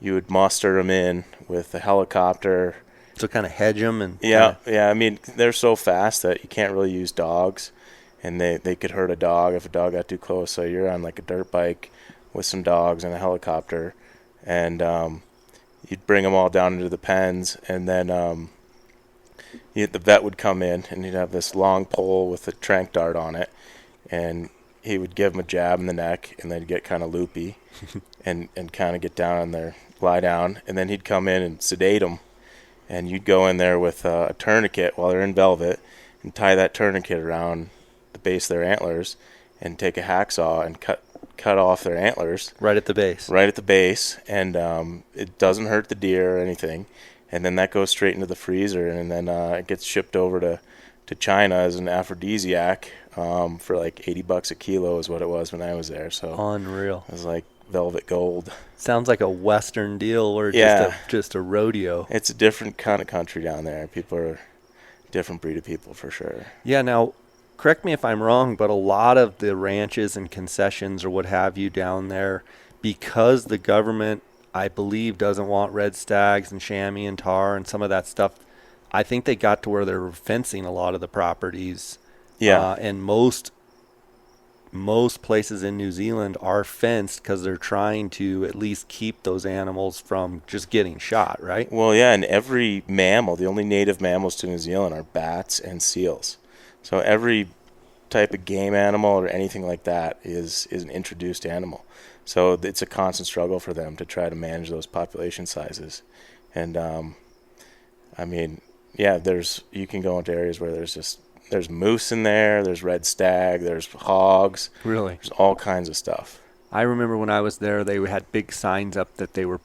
you would muster them in with a helicopter. So kind of hedge them and Yeah. I mean, they're so fast that you can't really use dogs, and they could hurt a dog if a dog got too close. So you're on like a dirt bike with some dogs and a helicopter, and you'd bring them all down into the pens, and then the vet would come in, and he'd have this long pole with a tranq dart on it, and he would give them a jab in the neck, and they'd get kind of loopy and kind of get down on there, lie down, and then he'd come in and sedate them, and you'd go in there with a tourniquet while they're in velvet and tie that tourniquet around the base of their antlers and take a hacksaw and cut off their antlers. right at the base. Right at the base, and it doesn't hurt the deer or anything. And then that goes straight into the freezer, and then it gets shipped over to China as an aphrodisiac for like $80 a kilo is what it was when I was there. So Unreal. it was like velvet gold. Sounds like a Western deal or Yeah. just a rodeo. It's a different kind of country down there. People are a different breed of people for sure. Yeah, now, correct me if I'm wrong, but a lot of the ranches and concessions or what have you down there, because the government, I believe, doesn't want red stags and chamois and tar and some of that stuff, I think they got to where they were fencing a lot of the properties. Yeah. And most places in New Zealand are fenced because they're trying to at least keep those animals from just getting shot, right? Well, yeah, and every mammal, the only native mammals to New Zealand are bats and seals. So every type of game animal or anything like that is an introduced animal. So it's a constant struggle for them to try to manage those population sizes. And I mean, yeah, you can go into areas where there's moose in there, there's red stag, there's hogs. Really? There's all kinds of stuff. I remember when I was there, they had big signs up that they were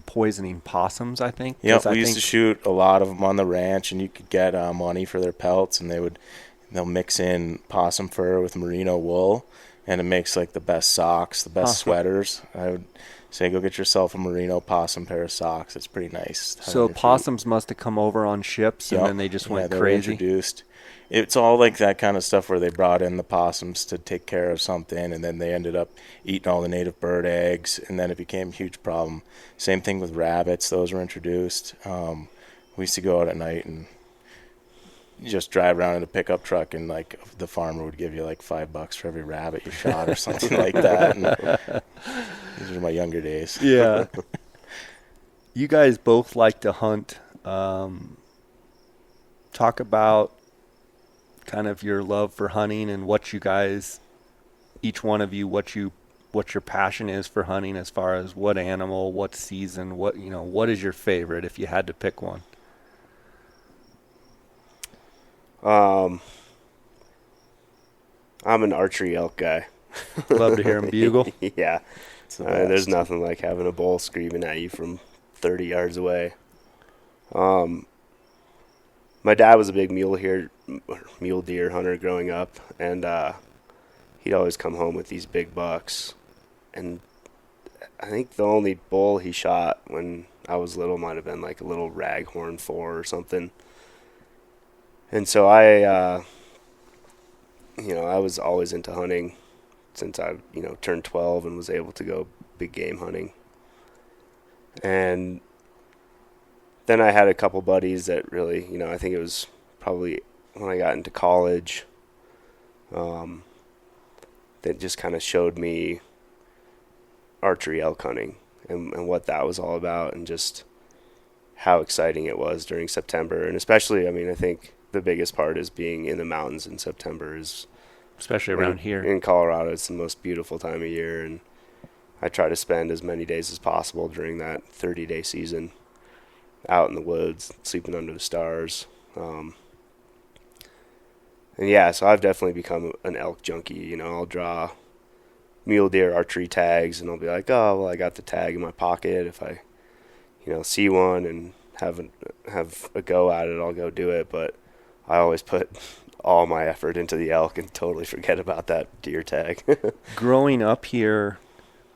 poisoning possums, I think. Yeah, 'Cause we used to shoot a lot of them on the ranch, and you could get money for their pelts, and they'll mix in possum fur with merino wool, and it makes like the best socks, the best sweaters. I would say go get yourself a merino possum pair of socks. It's pretty nice. to have So on your feet. possums must have come over on ships, and Yep. then they just Yeah, went they were crazy. introduced. It's all like that kind of stuff where they brought in the possums to take care of something, and then they ended up eating all the native bird eggs, and then it became a huge problem. Same thing with rabbits; those were introduced. We used to go out at night and just drive around in a pickup truck, and like the farmer would give you like $5 for every rabbit you shot or something like that. And these were my younger days. Yeah. You guys both like to hunt. Talk about kind of your love for hunting and what you guys, each one of you, what your passion is for hunting as far as what animal, what season, what is your favorite if you had to pick one? I'm an archery elk guy. Love to hear him bugle. Yeah. It's the There's best. nothing like having a bull screaming at you from 30 yards away. My dad was a big mule deer hunter growing up, and he'd always come home with these big bucks. And I think the only bull he shot when I was little might have been like a little raghorn 4 or something. And so I was always into hunting since I, turned 12 and was able to go big game hunting. And then I had a couple buddies that really, I think it was probably when I got into college, that just kind of showed me archery elk hunting and what that was all about, and just how exciting it was during September. And especially, I mean, I think the biggest part is being in the mountains in September. Is Especially around here. In Colorado, it's the most beautiful time of year, and I try to spend as many days as possible during that 30-day season out in the woods, sleeping under the stars. And yeah, so I've definitely become an elk junkie. You know, I'll draw mule deer archery tags, and I'll be like, oh, well, I got the tag in my pocket. If I, see one and have a go at it, I'll go do it. But I always put all my effort into the elk and totally forget about that deer tag. Growing up here,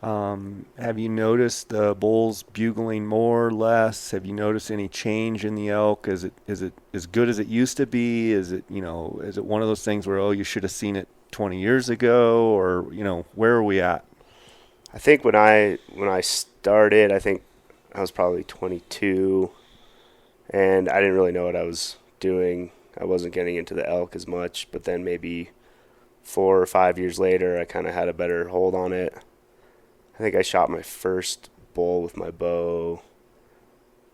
have you noticed the bulls bugling more or less? Have you noticed any change in the elk? Is it as good as it used to be? Is it one of those things where, oh, you should have seen it 20 years ago, or, where are we at? I think when I started, I think I was probably 22, and I didn't really know what I was doing. I wasn't getting into the elk as much, but then maybe 4 or 5 years later, I kind of had a better hold on it. I think I shot my first bull with my bow,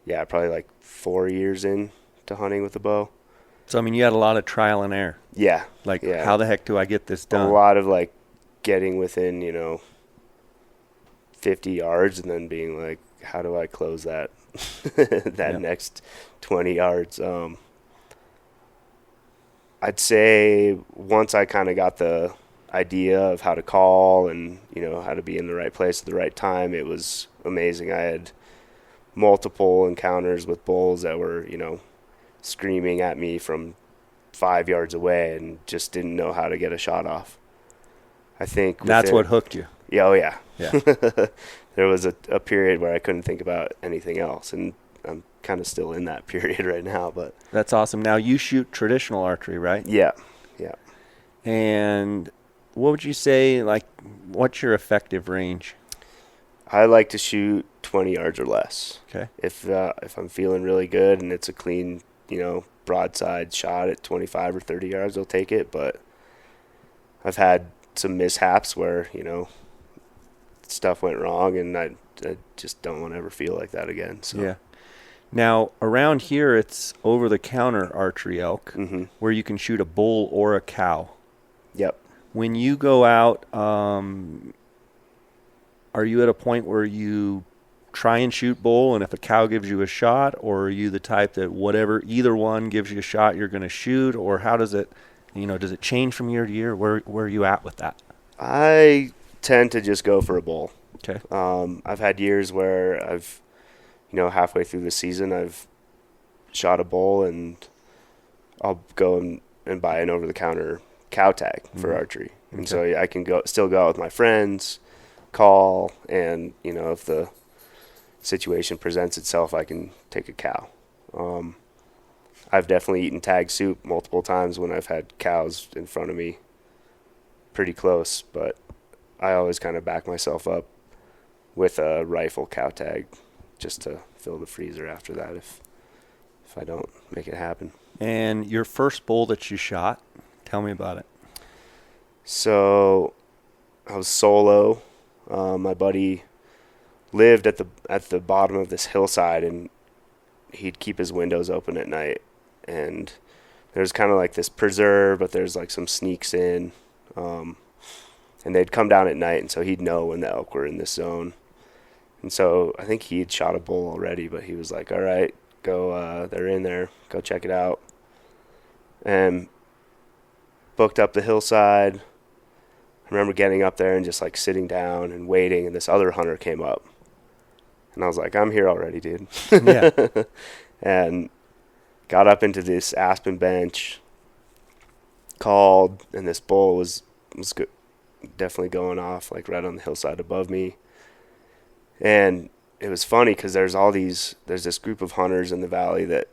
probably like 4 years into hunting with a bow. So, I mean, you had a lot of trial and error. Yeah. How the heck do I get this done? A lot of, getting within, 50 yards and then being like, how do I close that next 20 yards? I'd say once I kind of got the idea of how to call and, how to be in the right place at the right time, it was amazing. I had multiple encounters with bulls that were, screaming at me from 5 yards away and just didn't know how to get a shot off. I think that's what hooked you. Yeah, oh yeah. Yeah. There was a period where I couldn't think about anything else, and I'm kind of still in that period right now. But that's awesome. Now you shoot traditional archery, right? Yeah. And what would you say, what's your effective range? I like to shoot 20 yards or less. Okay. If I'm feeling really good and it's a clean, broadside shot at 25 or 30 yards, I'll take it. But I've had some mishaps where, stuff went wrong, and I just don't want to ever feel like that again. So. Yeah. Now, around here, it's over-the-counter archery elk, where you can shoot a bull or a cow. Yep. When you go out, are you at a point where you try and shoot bull, and if a cow gives you a shot, or are you the type that either one gives you a shot, you're going to shoot, or how does it, does it change from year to year? Where are you at with that? I tend to just go for a bull. Okay. I've had years where I've, halfway through the season, I've shot a bull, and I'll go and buy an over-the-counter cow tag for archery. And Okay. so I can still go out with my friends, call, and, if the situation presents itself, I can take a cow. I've definitely eaten tag soup multiple times when I've had cows in front of me pretty close, but I always kind of back myself up with a rifle cow tag just to fill the freezer after that if I don't make it happen. And your first bull that you shot, tell me about it. So I was solo. My buddy lived at the bottom of this hillside, and he'd keep his windows open at night. And there's kind of like this preserve, but there's some sneaks in. And they'd come down at night, and so he'd know when the elk were in this zone. And so I think he had shot a bull already, but he was like, all right, go, they're in there, go check it out. And booked up the hillside. I remember getting up there and just sitting down and waiting, and this other hunter came up. And I was like, I'm here already, dude. Yeah. And got up into this aspen bench, called, and this bull was good, definitely going off right on the hillside above me. And it was funny because there's this group of hunters in the valley that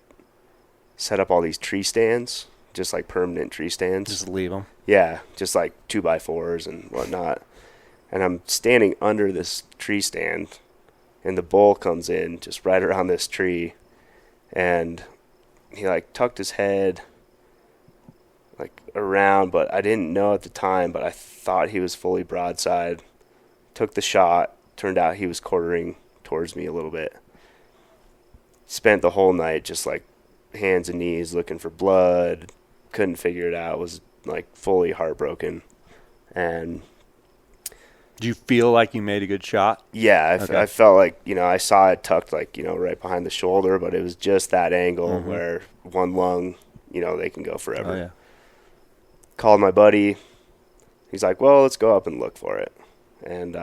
set up all these tree stands, just permanent tree stands. Just leave them. Yeah, just 2x4s and whatnot. And I'm standing under this tree stand, and the bull comes in just right around this tree, and he tucked his head like around, but I didn't know at the time, but I thought he was fully broadside. Took the shot. Turned out he was quartering towards me a little bit. Spent the whole night just like hands and knees looking for blood. Couldn't figure it out. Was like fully heartbroken. And Do you feel like you made a good shot? yeah, Okay. I felt like, I saw it tucked like, right behind the shoulder, but it was just that angle where one lung, they can go forever. Oh, yeah. Called my buddy. He's like, well, let's go up and look for it. And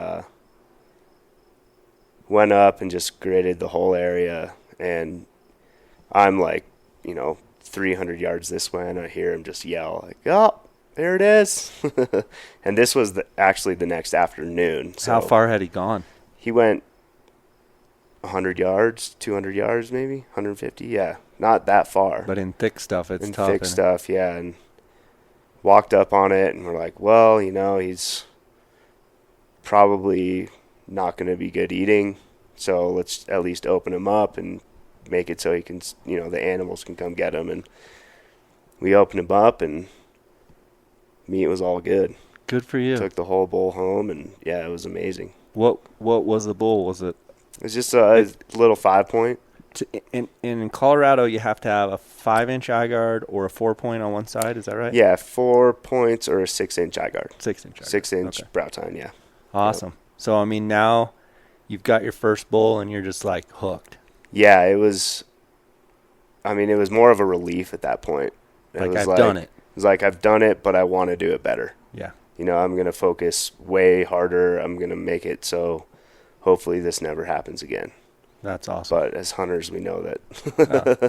went up and just gridded the whole area. And I'm like, 300 yards this way, and I hear him just yell, like, oh, there it is. And this was actually the next afternoon. So How far had he gone? he went 100 yards, 200 yards maybe, 150. Yeah, not that far. But in thick stuff, it's in tough. thick isn't it? stuff, yeah. And walked up on it, and we're like, well, he's probably not going to be good eating, so let's at least open him up and make it so he can, the animals can come get him. And we opened him up, and meat was all good. Good for you. Took the whole bull home, and yeah, it was amazing. What was the bull? Was it? It was just a little 5-point. In Colorado, you have to have a 5-inch eye guard or a 4-point on one side. Is that right? Yeah, 4 points or a 6-inch eye guard. 6-inch eye guard. 6-inch Okay. brow tine, yeah. Awesome. So, I mean, now you've got your first bull and you're just like hooked. Yeah, it was more of a relief at that point. Like, I've done it. It was like, I've done it, but I want to do it better. Yeah. I'm going to focus way harder. I'm going to make it so hopefully this never happens again. That's awesome. But as hunters, we know that.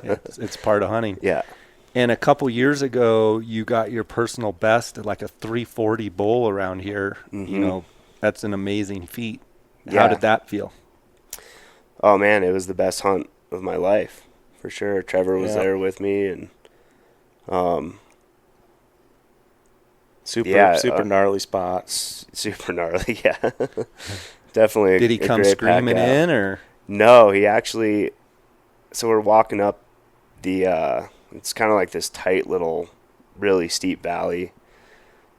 Yeah, it's part of hunting. Yeah. And a couple years ago, you got your personal best at like a 340 bull around here. Mhm. That's an amazing feat. Yeah. How did that feel? Oh, man, it was the best hunt of my life, for sure. Trevor was Yeah. there with me, and Super gnarly spots. super gnarly, yeah. Definitely Did he a come great screaming pack out. in or? No, he actually. So we're walking up the. It's kind of like this tight little, really steep valley,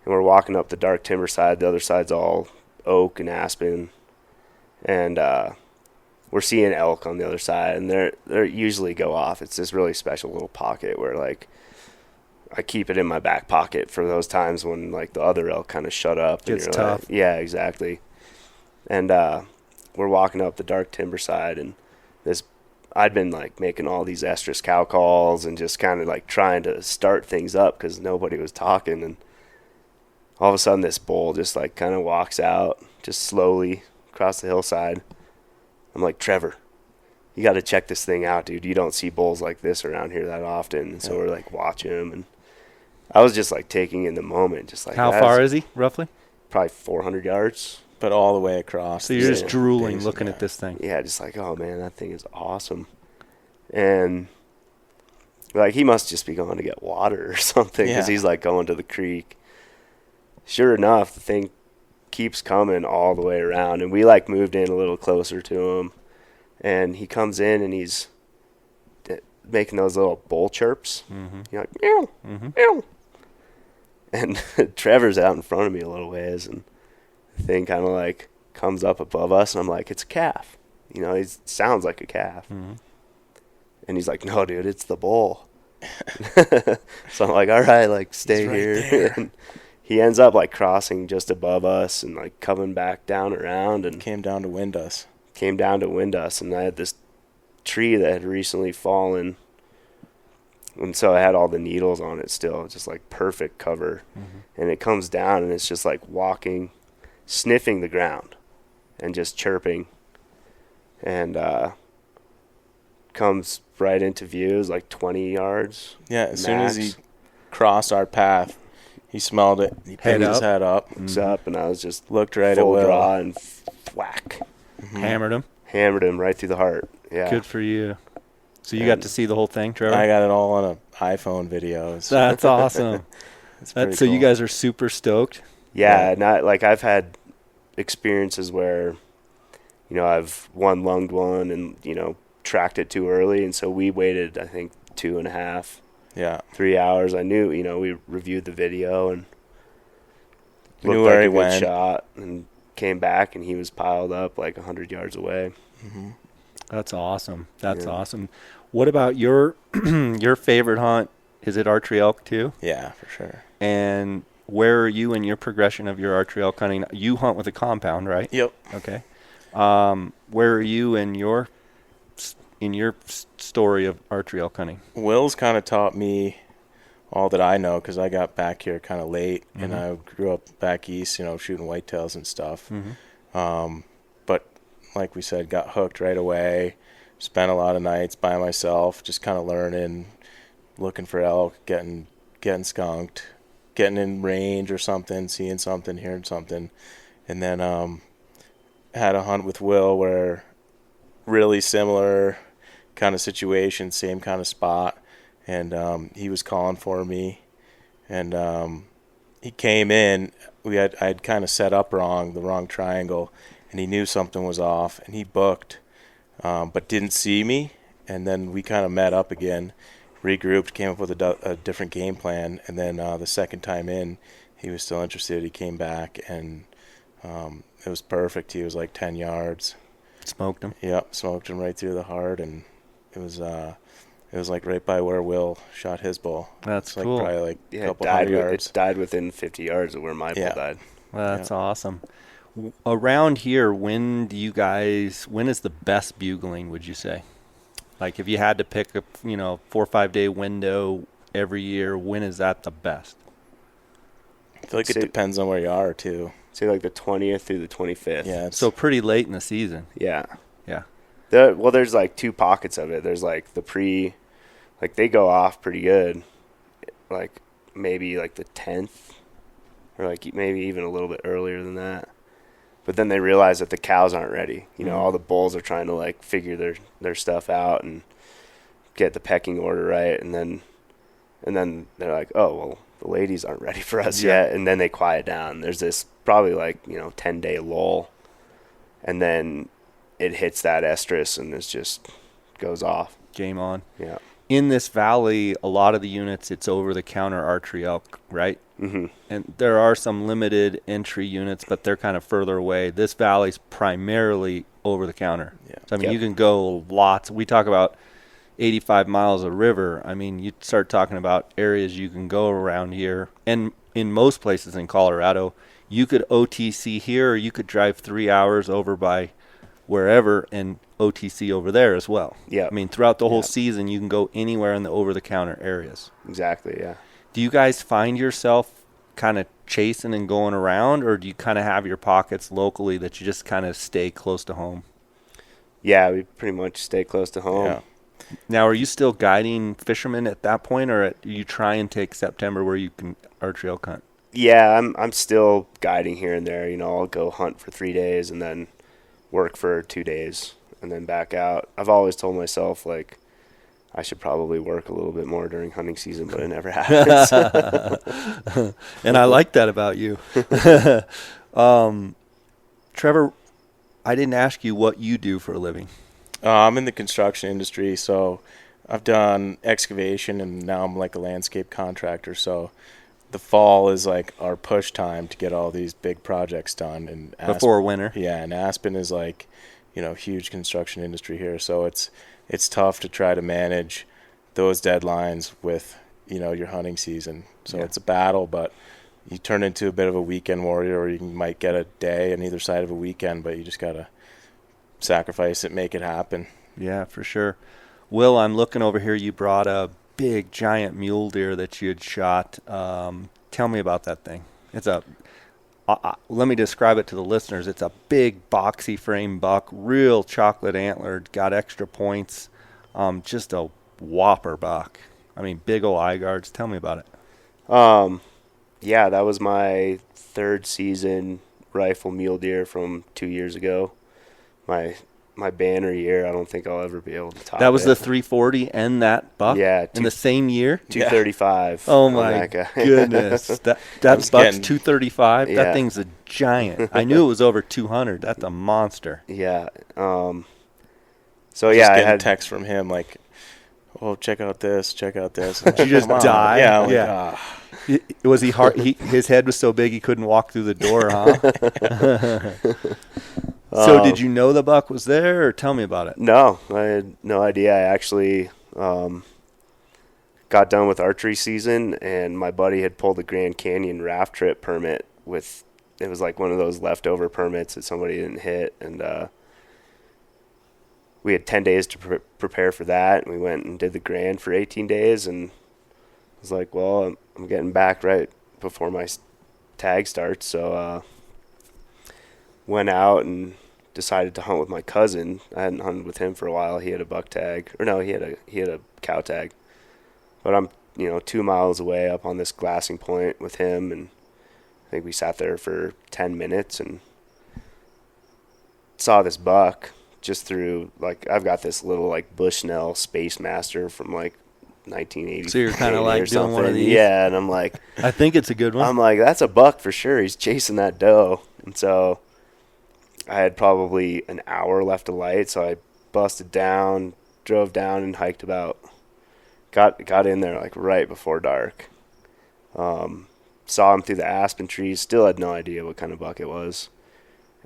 and we're walking up the dark timber side. The other side's all oak and aspen, and we're seeing elk on the other side, and they're usually go off. It's this really special little pocket where like I keep it in my back pocket for those times when like the other elk kind of shut up. And Gets you're tough. Like, yeah, exactly. And we're walking up the dark timber side, and I'd been like making all these estrus cow calls and just kind of like trying to start things up because nobody was talking. And all of a sudden this bull just like kind of walks out just slowly across the hillside. I'm like, Trevor, you got to check this thing out, dude. You don't see bulls like this around here that often. And so we're like watching him, and I was just like taking in the moment. Just like, How far is he, roughly? Probably 400 yards. But all the way across. So you're just Yeah. drooling Things, looking yeah. at this thing. Yeah, just like, oh man, that thing is awesome. And like he must just be going to get water or something because Yeah. he's like going to the creek. Sure enough, the thing keeps coming all the way around, and we like moved in a little closer to him, and he comes in and he's making those little bull chirps. Mm-hmm. You're like, meow, Mm-hmm. meow. And Trevor's out in front of me a little ways, and the thing kind of like comes up above us, and I'm like, it's a calf. He sounds like a calf. Mm-hmm. And he's like, no, dude, it's the bull. So I'm like, all right, like, stay He's right here. there. And he ends up, like, crossing just above us and, like, coming back down around and Came down to wind us. came down to wind us. And I had this tree that had recently fallen. And so I had all the needles on it still, just, like, perfect cover. Mm-hmm. And it comes down, and it's just, like, walking, sniffing the ground and just chirping. And comes right into view, is like 20 yards. Yeah, as soon as he max. crossed our path, he smelled it. He Head picked his up. head up, Looks up, and I was just looked right at full Will. draw and whack. Hammered him. Hammered him right through the heart. Yeah. Good for you. So you got to see the whole thing, Trevor? I got it all on an iPhone video. So That's awesome. it's pretty So you cool. guys are super stoked. Yeah, not like I've had experiences where, I've lunged one and, tracked it too early. And so we waited, I think, 2.5 Yeah. 3 hours. I knew, we reviewed the video and we knew where he good went. Shot and came back and he was piled up like 100 yards away. Mm-hmm. That's awesome. That's awesome. What about your your favorite hunt? Is it archery elk too? Yeah, for sure. And where are you in your progression of your archery elk hunting? You hunt with a compound, right? Yep. Okay. Where are you in your story of archery elk hunting? Will's kind of taught me all that I know because I got back here kind of late, and I grew up back east, shooting whitetails and stuff. But like we said, got hooked right away. Spent a lot of nights by myself, just kind of learning, looking for elk, getting skunked, getting in range or something, seeing something, hearing something, and then had a hunt with Will where really similar kind of situation, same kind of spot. And he was calling for me, and he came in. I'd kind of set up wrong, the wrong triangle, and he knew something was off, and he booked, but didn't see me. And then we kind of met up again, regrouped, came up with a different game plan, and then the second time in, he was still interested. He came back, and it was perfect. He was like 10 yards. Smoked him? Yep, smoked him right through the heart, and it was like right by where Will shot his bull. That's like cool. Probably like a couple hundred yards. It died within 50 yards of where my bull died. Well, that's awesome. Around here, when is the best bugling, would you say? Like if you had to pick a 4 or 5 day window every year, when is that the best? I feel like it depends on where you are too. Say like the 20th through the 25th. Yeah. So pretty late in the season. Yeah. Yeah. There's like two pockets of it. There's like like they go off pretty good, like maybe like the 10th, or like maybe even a little bit earlier than that. But then they realize that the cows aren't ready. All the bulls are trying to like figure their stuff out and get the pecking order right, and then they're like, oh well, the ladies aren't ready for us yet, and then they quiet down. There's this probably like 10-day lull, and then it hits that estrus and it just goes off. Game on. Yeah. In this valley, a lot of the units, it's over-the-counter archery elk, right? Mm-hmm. And there are some limited entry units, but they're kind of further away. This valley's primarily over-the-counter. Yeah. So, I mean, you can go lots. We talk about 85 miles of river. I mean, you start talking about areas you can go around here. And in most places in Colorado, you could OTC here, or you could drive 3 hours over by wherever and OTC over there as well. Yeah. I mean, throughout the whole season, you can go anywhere in the over-the-counter areas. Exactly, yeah. Do you guys find yourself kind of chasing and going around, or do you kind of have your pockets locally that you just kind of stay close to home? Yeah, we pretty much stay close to home. Yeah. Now, are you still guiding fishermen at that point, or are you try and take September where you can archery elk hunt? Yeah, I'm still guiding here and there. I'll go hunt for 3 days and then work for 2 days and then back out. I've always told myself, like, I should probably work a little bit more during hunting season, but it never happens. And I like that about you. Trevor, I didn't ask you what you do for a living. I'm in the construction industry, so I've done excavation, and now I'm like a landscape contractor. So the fall is like our push time to get all these big projects done. And Before winter. Yeah, and Aspen is like, huge construction industry here. So it's tough to try to manage those deadlines with, your hunting season. So it's a battle, but you turn into a bit of a weekend warrior, or you might get a day on either side of a weekend, but you just got to sacrifice it, make it happen. Yeah, for sure. Will, I'm looking over here. You brought a big, giant mule deer that you had shot. Tell me about that thing. It's let me describe it to the listeners. It's a big, boxy frame buck, real chocolate antlered, got extra points, just a whopper buck. I mean, big old eye guards. Tell me about it. Yeah, that was my third season rifle mule deer from 2 years ago. My banner year, I don't think I'll ever be able to top it. That was the 340 and that buck? Yeah. In the same year? 235. Oh, my goodness. That buck's 235? Yeah. That thing's a giant. I knew it was over 200. That's a monster. Yeah. I had a text from him like, oh, check out this. Did you just Come on. die? Yeah. I'm Yeah. like, ah. Was he hard? His head was so big he couldn't walk through the door, huh? So did you know the buck was there, or tell me about it? No, I had no idea. I actually got done with archery season, and my buddy had pulled the Grand Canyon raft trip permit with, it was like one of those leftover permits that somebody didn't hit, and we had 10 days to prepare for that, and we went and did the Grand for 18 days, and I was like, well, I'm getting back right before my tag starts, so went out and decided to hunt with my cousin. I hadn't hunted with him for a while. He had a buck tag, or no, he had a cow tag. But I'm 2 miles away up on this glassing point with him, and I think we sat there for 10 minutes and saw this buck just through, like, I've got this little like Bushnell Space Master from like 1980. So you're kind of like doing one of these? Yeah, and I'm like, I think it's a good one. I'm like, that's a buck for sure. He's chasing that doe. And so I had probably an hour left of light, so I busted down, drove down, and hiked about, got in there like right before dark. Saw him through the aspen trees, still had no idea what kind of buck it was,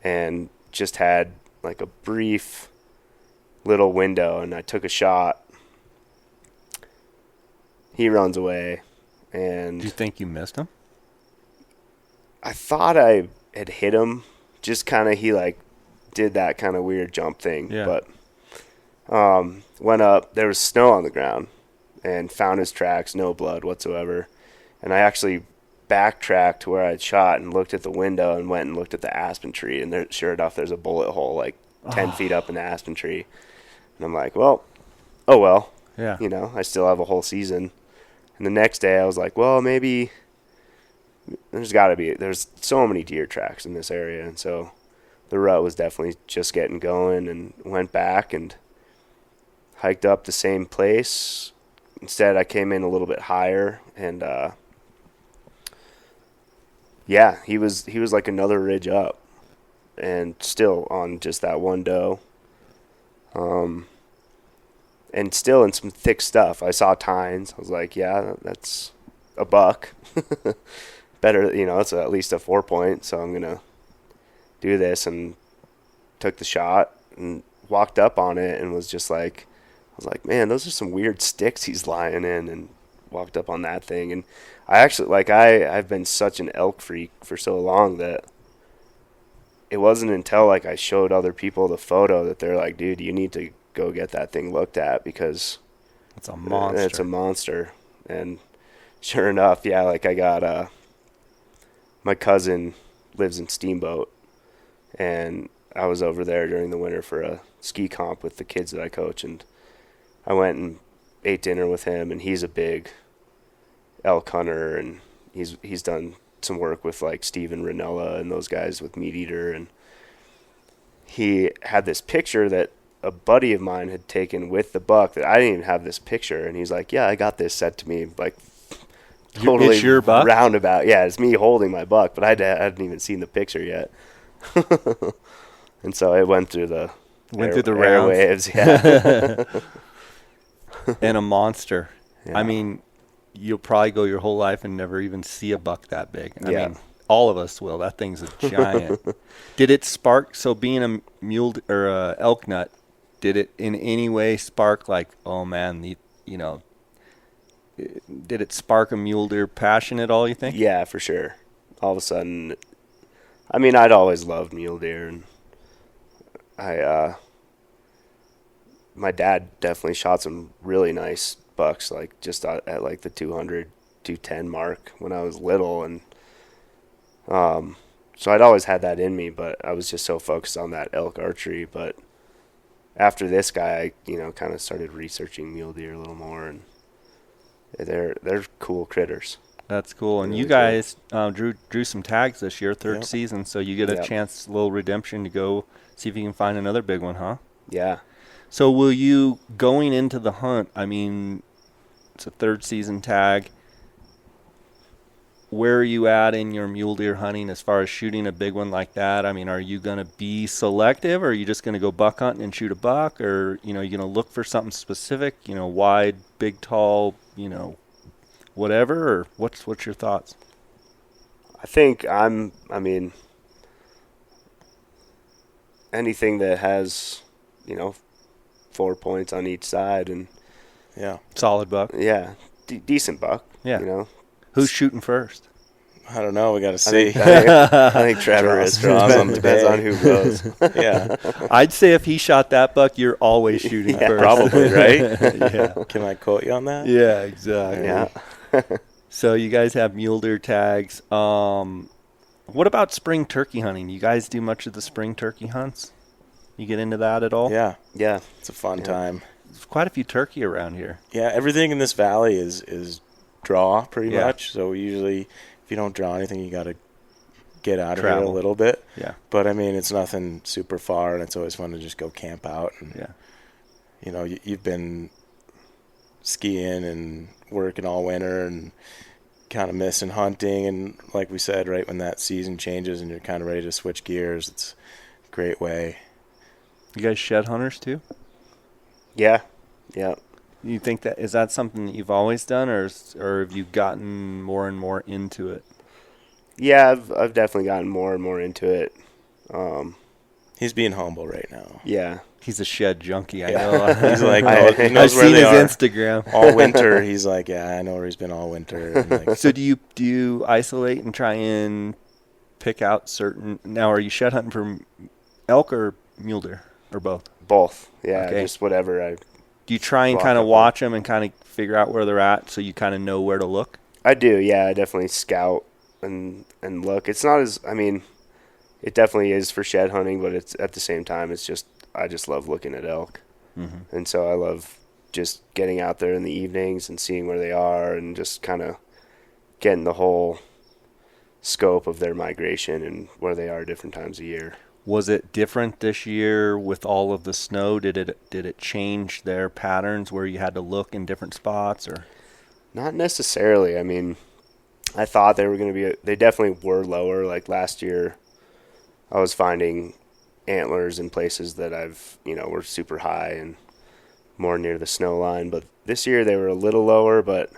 and just had like a brief little window, and I took a shot. He runs away, and Do you think you missed him? I thought I had hit him. Just kind of, he like did that kind of weird jump thing. Yeah. But went up, there was snow on the ground, and found his tracks, no blood whatsoever. And I actually backtracked to where I'd shot and looked at the window and went and looked at the aspen tree. And there, sure enough, there's a bullet hole like 10 feet up in the aspen tree. And I'm like, well, oh well. Yeah. I still have a whole season. And the next day I was like, well, maybe there's so many deer tracks in this area. And so the rut was definitely just getting going, and went back and hiked up the same place. Instead, I came in a little bit higher, and yeah, he was like another ridge up, and still on just that one doe. And still in some thick stuff. I saw tines. I was like, yeah, that's a buck. Better, it's at least a 4-point, so I'm going to do this, and took the shot and walked up on it and was just like, I was like, man, those are some weird sticks he's lying in, and walked up on that thing. And I actually, like, I've been such an elk freak for so long that it wasn't until, like, I showed other people the photo that they're like, dude, you need to go get that thing looked at, because it's a monster. It's a monster. And sure enough, yeah, like, I got my cousin lives in Steamboat, and I was over there during the winter for a ski comp with the kids that I coach, and I went and ate dinner with him, and he's a big elk hunter, and he's done some work with like Steven Ranella and those guys with Meat Eater, and he had this picture that a buddy of mine had taken with the buck that I didn't even have this picture, and he's like, yeah, I got this sent to me, like, totally It's your buck? roundabout. Yeah, it's me holding my buck, but I hadn't even seen the picture yet. And so it went through the rounds. airwaves, yeah. And a monster. Yeah. I mean, you'll probably go your whole life and never even see a buck that big. I Yeah. mean, all of us will. That thing's a giant. Did it spark? So being a mule or a elk nut, did it in any way spark like, oh man, did it spark a mule deer passion at all, you think? Yeah, for sure. All of a sudden, I mean, I'd always loved mule deer, and my dad definitely shot some really nice bucks, like just at like the 200, 210 mark when I was little, and so I'd always had that in me, but I was just so focused on that elk archery. But after this guy, I kind of started researching mule deer a little more, and they're cool critters. That's cool. And Really you guys drew some tags this year, third Yep. season, so you get a Yep. chance, a little redemption to go see if you can find another big one, huh? Yeah. So will you, going into the hunt, I mean, it's a third season tag, where are you at in your mule deer hunting as far as shooting a big one like that? I mean, are you going to be selective, or are you just going to go buck hunting and shoot a buck, or, you know, you going to look for something specific, you know, wide, big, tall, you know, whatever, or what's your thoughts? I mean, anything that has, you know, 4 points on each side and Yeah. Solid buck. yeah, decent buck. Yeah. You know, Who's shooting first? I don't know. We got to see. I think Trevor is. Draws on the Depends day. on who goes. Yeah. I'd say if he shot that buck, you're always shooting Yeah, first. probably, right? Yeah. Can I quote you on that? Yeah, exactly. Yeah. So you guys have mule deer tags. What about spring turkey hunting? You guys do much of the spring turkey hunts? You get into that at all? Yeah. Yeah. It's a fun time. There's quite a few turkey around here. Yeah. Everything in this valley is draw pretty Yeah. much. So usually, if you don't draw anything, you got to get out of here Travel. a little bit. Yeah. But I mean, it's nothing super far, and it's always fun to just go camp out. And, Yeah. you know, you've been skiing and working all winter and kind of missing hunting. And like we said, right when that season changes and you're kind of ready to switch gears, it's a great way. You guys shed hunters too? Yeah. Yeah. You think is that something that you've always done, or have you gotten more and more into it? Yeah, I've definitely gotten more and more into it. He's being humble right now. Yeah. He's a shed junkie, I Yeah. know. He's like, he I've knows where seen they his are Instagram. all winter. He's like, yeah, I know where he's been all winter. And like, So do you isolate and try and pick out certain? Now, are you shed hunting for elk or mule deer or both? Both. Yeah. Okay. Just whatever I Do you try and Walk kind of up watch them and kind of figure out where they're at, so you kind of know where to look? I do. Yeah. I definitely scout and look. It's not as, I mean, it definitely is for shed hunting, but it's at the same time, it's just, I just love looking at elk. Mm-hmm. And so I love just getting out there in the evenings and seeing where they are and just kind of getting the whole scope of their migration and where they are different times of year. Was it different this year with all of the snow? Did it change their patterns where you had to look in different spots, or? Not necessarily. I mean, I thought they were going to be, they definitely were lower. Like last year, I was finding antlers in places that were super high and more near the snow line. But this year they were a little lower, but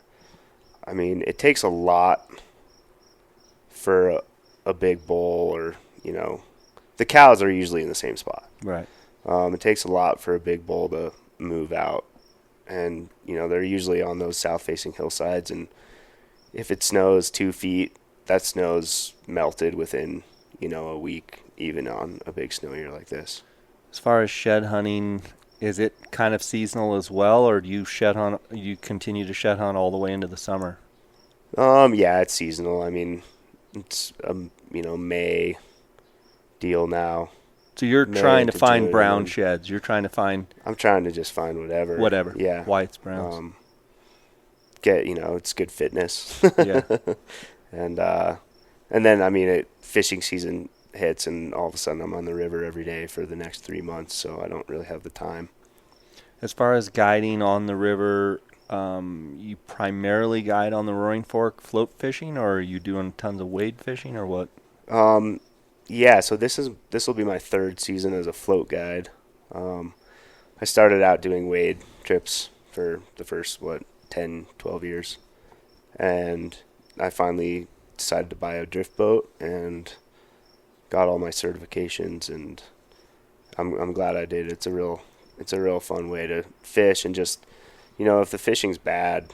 I mean, it takes a lot for a big bull, or, the cows are usually in the same spot. Right. It takes a lot for a big bull to move out. And, they're usually on those south-facing hillsides. And if it snows 2 feet, that snow's melted within, a week, even on a big snow year like this. As far as shed hunting, is it kind of seasonal as well, or do you continue to shed hunt all the way into the summer? Yeah, it's seasonal. I mean, it's, May deal now. So you're May trying to to find June, brown and sheds. You're trying to find I'm trying to just find whatever. whatever. Yeah. Whites, browns. It's good fitness. Yeah. And then, I mean, fishing season hits, and all of a sudden I'm on the river every day for the next 3 months, so I don't really have the time. As far as guiding on the river, you primarily guide on the Roaring Fork float fishing, or are you doing tons of wade fishing, or what? Yeah, so this will be my third season as a float guide. I started out doing wade trips for the first 10, 12 years, and I finally decided to buy a drift boat and got all my certifications, and I'm glad I did. It's a real fun way to fish, and just, if the fishing's bad,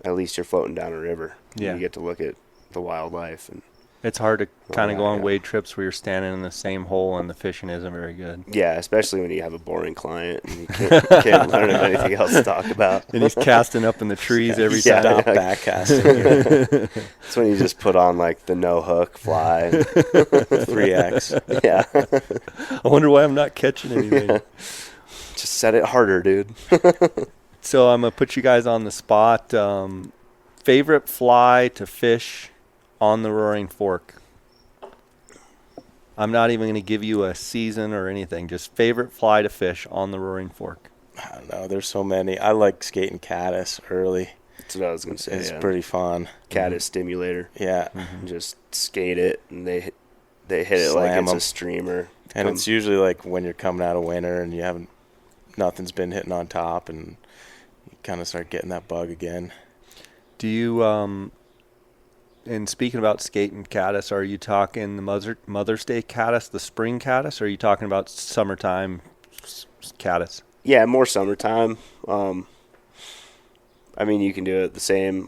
at least you're floating down a river. Yeah. You get to look at the wildlife. And It's hard to kind of go on yeah. wade trips where you're standing in the same hole and the fishing isn't very good. yeah, especially when you have a boring client and you can't learn of anything else to talk about. And he's casting up in the trees every Yeah. time. stop backcasting. That's when you just put on like the no hook fly. And 3X. yeah, I wonder why I'm not catching anything. just set it harder, dude. So I'm going to put you guys on the spot. Favorite fly to fish on the Roaring Fork? I'm not even going to give you a season or anything. Just favorite fly to fish on the Roaring Fork. I don't know. There's so many. I like skating caddis early. That's what I was gonna say. It's pretty fun. Caddis stimulator. Yeah. Just skate it, and they hit it like Slam it's 'em. a streamer. And it's usually like when you're coming out of winter and nothing's been hitting on top, and you kind of start getting that bug again. Do you, and speaking about skating caddis, are you talking the Mother's Day caddis, the spring caddis, or are you talking about summertime caddis? Yeah, more summertime. I mean, you can do it the same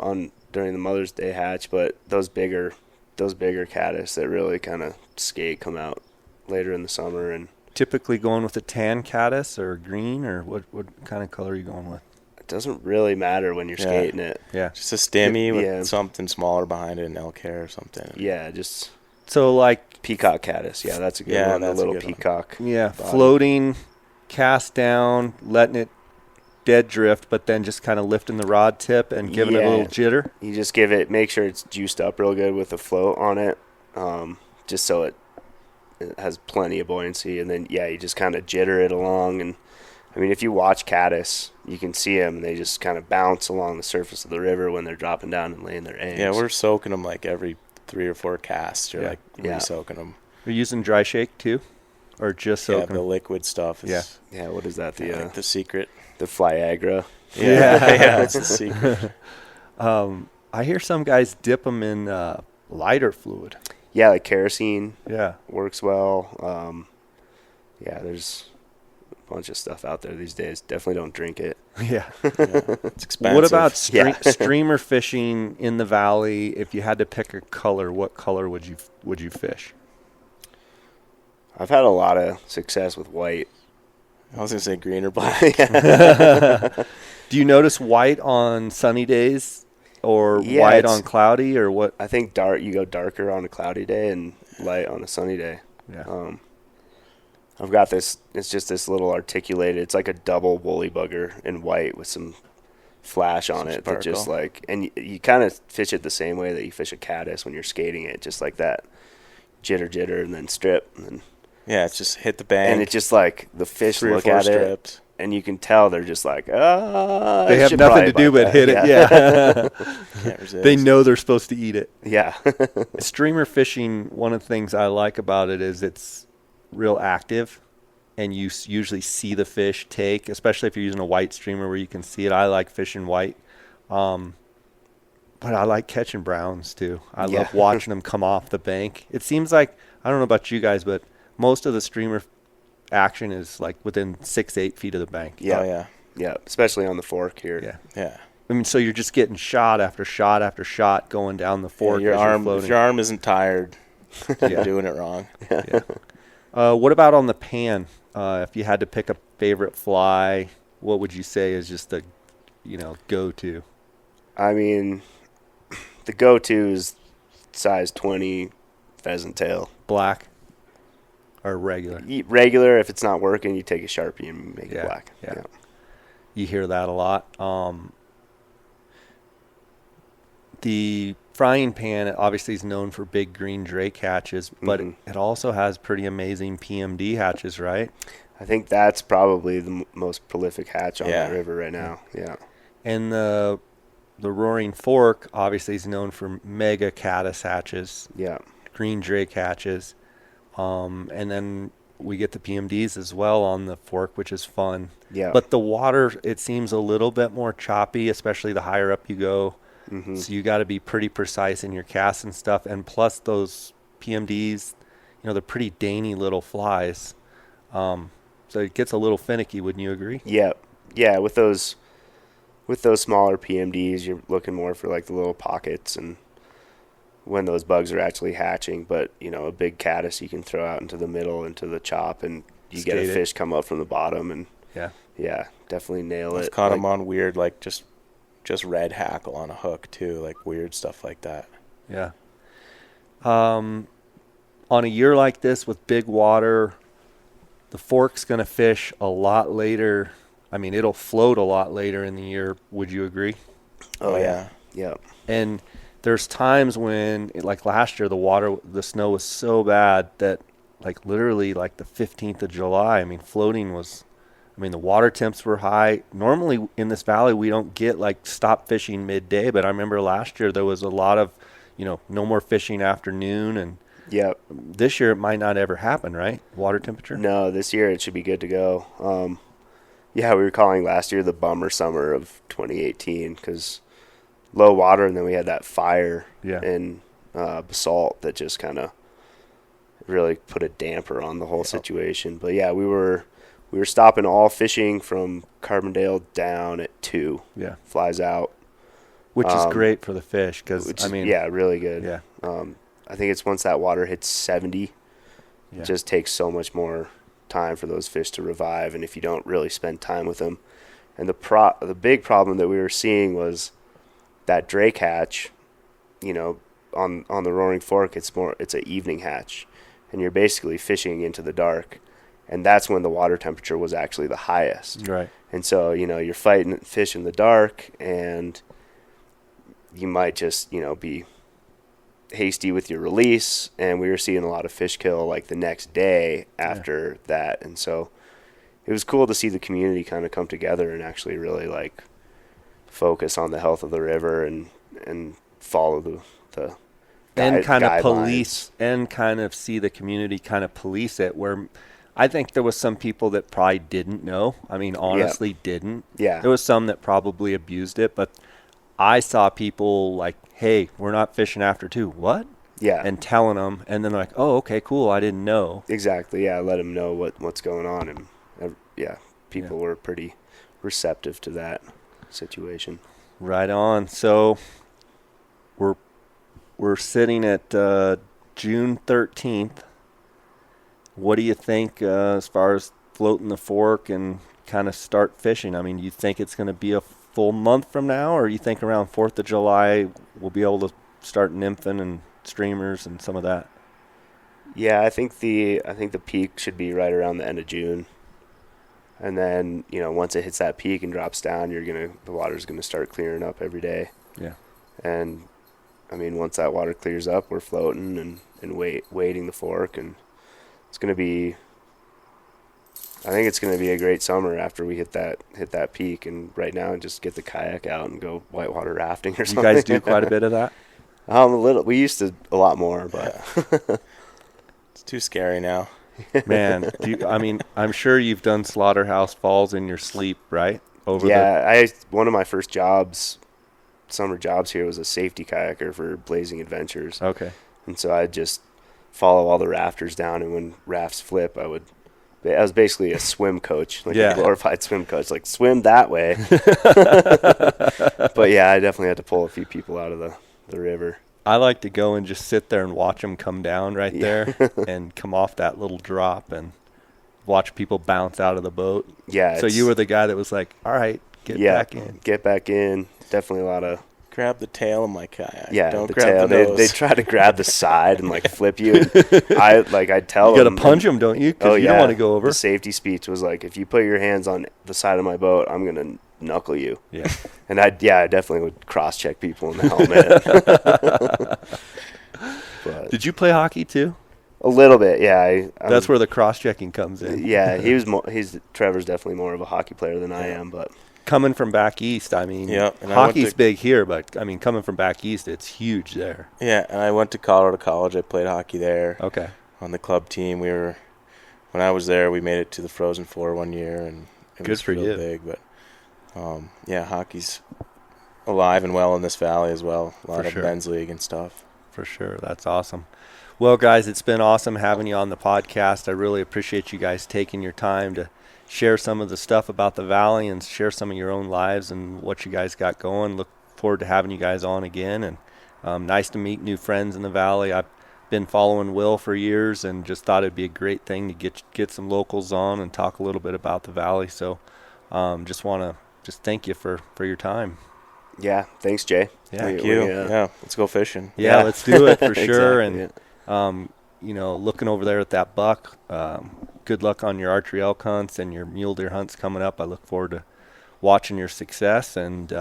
during the Mother's Day hatch, but those bigger caddis that really kind of skate come out later in the summer. And Typically going with a tan caddis or green, or what kind of color are you going with? it doesn't really matter when you're skating it. Yeah. Just a stimmy with Yeah. something smaller behind it, an elk hair or something. Yeah, just So like, peacock caddis. Yeah, that's a good Yeah, one. The that's a little good one. peacock. yeah, body. floating, cast down, letting it dead drift, but then just kind of lifting the rod tip and giving it a little jitter. You just make sure it's juiced up real good with a float on it, just so it has plenty of buoyancy. And then, you just kind of jitter it along. And, I mean, if you watch caddis, you can see them. They just kind of bounce along the surface of the river when they're dropping down and laying their eggs. Yeah, we're soaking them like every 3 or 4 casts. You're re-soaking them. Are you using dry shake too, or just Yeah, soaking? the liquid stuff is Yeah, what is that? like the secret. The Flyagra. Yeah, it's the secret. I hear some guys dip them in lighter fluid. Yeah, like kerosene Yeah. works well. There's a bunch of stuff out there these days. Definitely don't drink it. Yeah. It's expensive. What about Yeah. streamer fishing in the valley? If you had to pick a color, what color would you fish? I've had a lot of success with white. I was going to say green or black. Do you notice white on sunny days or Yeah, white on cloudy, or what? I think you go darker on a cloudy day and light on a sunny day. Yeah. I've got this. It's just this little articulated. It's like a double woolly bugger in white with some flash on it. That just sparkle. and you kind of fish it the same way that you fish a caddis when you're skating it, just like that, jitter, and then strip, and Yeah, it's just hit the bank. it's just like the fish 3 or look 4 at strips. it, and you can tell they're just like, They I have should nothing probably to do bite but that." hit it. Yeah. Can't resist. They know they're supposed to eat it. Yeah. Streamer fishing, one of the things I like about it is it's real active, and you usually see the fish take, especially if you're using a white streamer where you can see it. I like fishing white. But I like catching browns too. I love watching them come off the bank. It seems like, I don't know about you guys, but most of the streamer action is like within 6-8 feet of the bank. Yeah. Oh, yeah. Yeah, especially on the fork here. Yeah. Yeah. I mean, so you're just getting shot after shot after shot going down the fork. Your as you're arm, floating. if your arm isn't tired, Yeah. you're doing it wrong. Yeah. What about on the pan? If you had to pick a favorite fly, what would you say is just the, go-to? I mean, the go-to is size 20 pheasant tail. Black or regular? Regular, if it's not working, you take a Sharpie and make it black. Yeah. You hear that a lot. The frying pan obviously is known for big green drake hatches, but it also has pretty amazing PMD hatches, right? I think that's probably the most prolific hatch on that river right now. Yeah. And the Roaring Fork obviously is known for mega caddis hatches, Yeah. green drake hatches, and then we get the PMDs as well on the fork, which is fun. Yeah. But the water, it seems a little bit more choppy, especially the higher up you go. So you got to be pretty precise in your casts and stuff. And plus those PMDs, they're pretty dainty little flies. So it gets a little finicky, wouldn't you agree? Yeah. Yeah, with those smaller PMDs, you're looking more for like the little pockets and when those bugs are actually hatching. But, a big caddis you can throw out into the middle, into the chop, and you get a fish come up from the bottom. And, yeah, definitely nail it. I've caught them on weird, like just red hackle on a hook too, like weird stuff like that. Yeah. On a year like this with big water, the fork's going to fish a lot later. I mean, it'll float a lot later in the year. Would you agree? Oh, yeah. Yeah. And there's times when, like last year, the snow was so bad that, like literally, like the 15th of July, I mean, floating was I mean, the water temps were high. Normally in this valley, we don't get like stop fishing midday, but I remember last year there was a lot of, no more fishing afternoon. And Yep. this year it might not ever happen, right? Water temperature? No, this year it should be good to go. Yeah, we were calling last year the bummer summer of 2018 because low water, and then we had that fire in basalt that just kind of really put a damper on the whole situation. But yeah, we were stopping all fishing from Carbondale down at 2. Yeah. Flies out. Which is great for the fish because, yeah, really good. Yeah. I think it's once that water hits 70, it just takes so much more time for those fish to revive, and if you don't really spend time with them. And the big problem that we were seeing was that drake hatch, on the Roaring Fork, it's an evening hatch, and you're basically fishing into the dark, and that's when the water temperature was actually the highest. Right. And so, you're fighting fish in the dark, and you might just, be hasty with your release, and we were seeing a lot of fish kill like the next day after that. And so it was cool to see the community kind of come together and actually really like focus on the health of the river and follow the and kind of guidelines. Police and kind of see the community kind of police it, where I think there was some people that probably didn't know. I mean, honestly didn't. Yeah. There was some that probably abused it, but I saw people like, hey, we're not fishing after 2. What? Yeah. And telling them, and then they're like, oh, okay, cool, I didn't know. Exactly, yeah, let them know what's going on. And, people were pretty receptive to that situation. Right on. So we're sitting at June 13th. What do you think as far as floating the fork and kind of start fishing? I mean, do you think it's going to be a full month from now, or you think around 4th of July we'll be able to start nymphing and streamers and some of that? Yeah, I think the peak should be right around the end of June. And then, once it hits that peak and drops down, the water's going to start clearing up every day. Yeah. And I mean, once that water clears up, we're floating and waiting the fork, and it's going to be, I think it's going to be a great summer after we hit that peak. And right now, just get the kayak out and go whitewater rafting or something. You guys do quite a bit of that? A little. We used to a lot more, but it's too scary now. Man, I'm sure you've done Slaughterhouse Falls in your sleep, right? One of my first summer jobs here was a safety kayaker for Blazing Adventures. Okay. And so I'd just follow all the rafters down, and when rafts flip, I was basically a swim coach, like a glorified swim coach, like swim that way. But yeah, I definitely had to pull a few people out of the river. I like to go and just sit there and watch them come down right there and come off that little drop and watch people bounce out of the boat. Yeah. So you were the guy that was like, all right, get back in. Get back in. Definitely a lot of... Grab the tail of my kayak. Yeah, don't the grab tail. the nose. They try to grab the side and like flip you. And I'd tell them. You got to punch them, don't you? Because you don't want to go over. The safety speech was like, if you put your hands on the side of my boat, I'm going to knuckle you. Yeah. And I definitely would cross-check people in the helmet. Did you play hockey too? A little bit, yeah. That's where the cross-checking comes in. Yeah, Trevor's definitely more of a hockey player than I am, but... Coming from back east, I mean, hockey's big here, but, I mean, coming from back east, it's huge there. Yeah, and I went to Colorado College. I played hockey there. Okay. On the club team. When I was there, we made it to the Frozen Four one year, and it was real big. But, hockey's alive and well in this valley as well. A lot of men's league and stuff. For sure. That's awesome. Well, guys, it's been awesome having you on the podcast. I really appreciate you guys taking your time to share some of the stuff about the valley and share some of your own lives and what you guys got going. Look forward to having you guys on again. And nice to meet new friends in the valley. I've been following Will for years and just thought it'd be a great thing to get some locals on and talk a little bit about the valley. So just want to thank you for your time. Yeah, thanks, Jay. Yeah, thank you. Let's go fishing. Yeah, let's do it for sure. Exactly, and looking over there at that buck, good luck on your archery elk hunts and your mule deer hunts coming up. I look forward to watching your success, and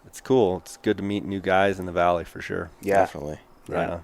it's cool. It's good to meet new guys in the valley for sure. Yeah, definitely. Right.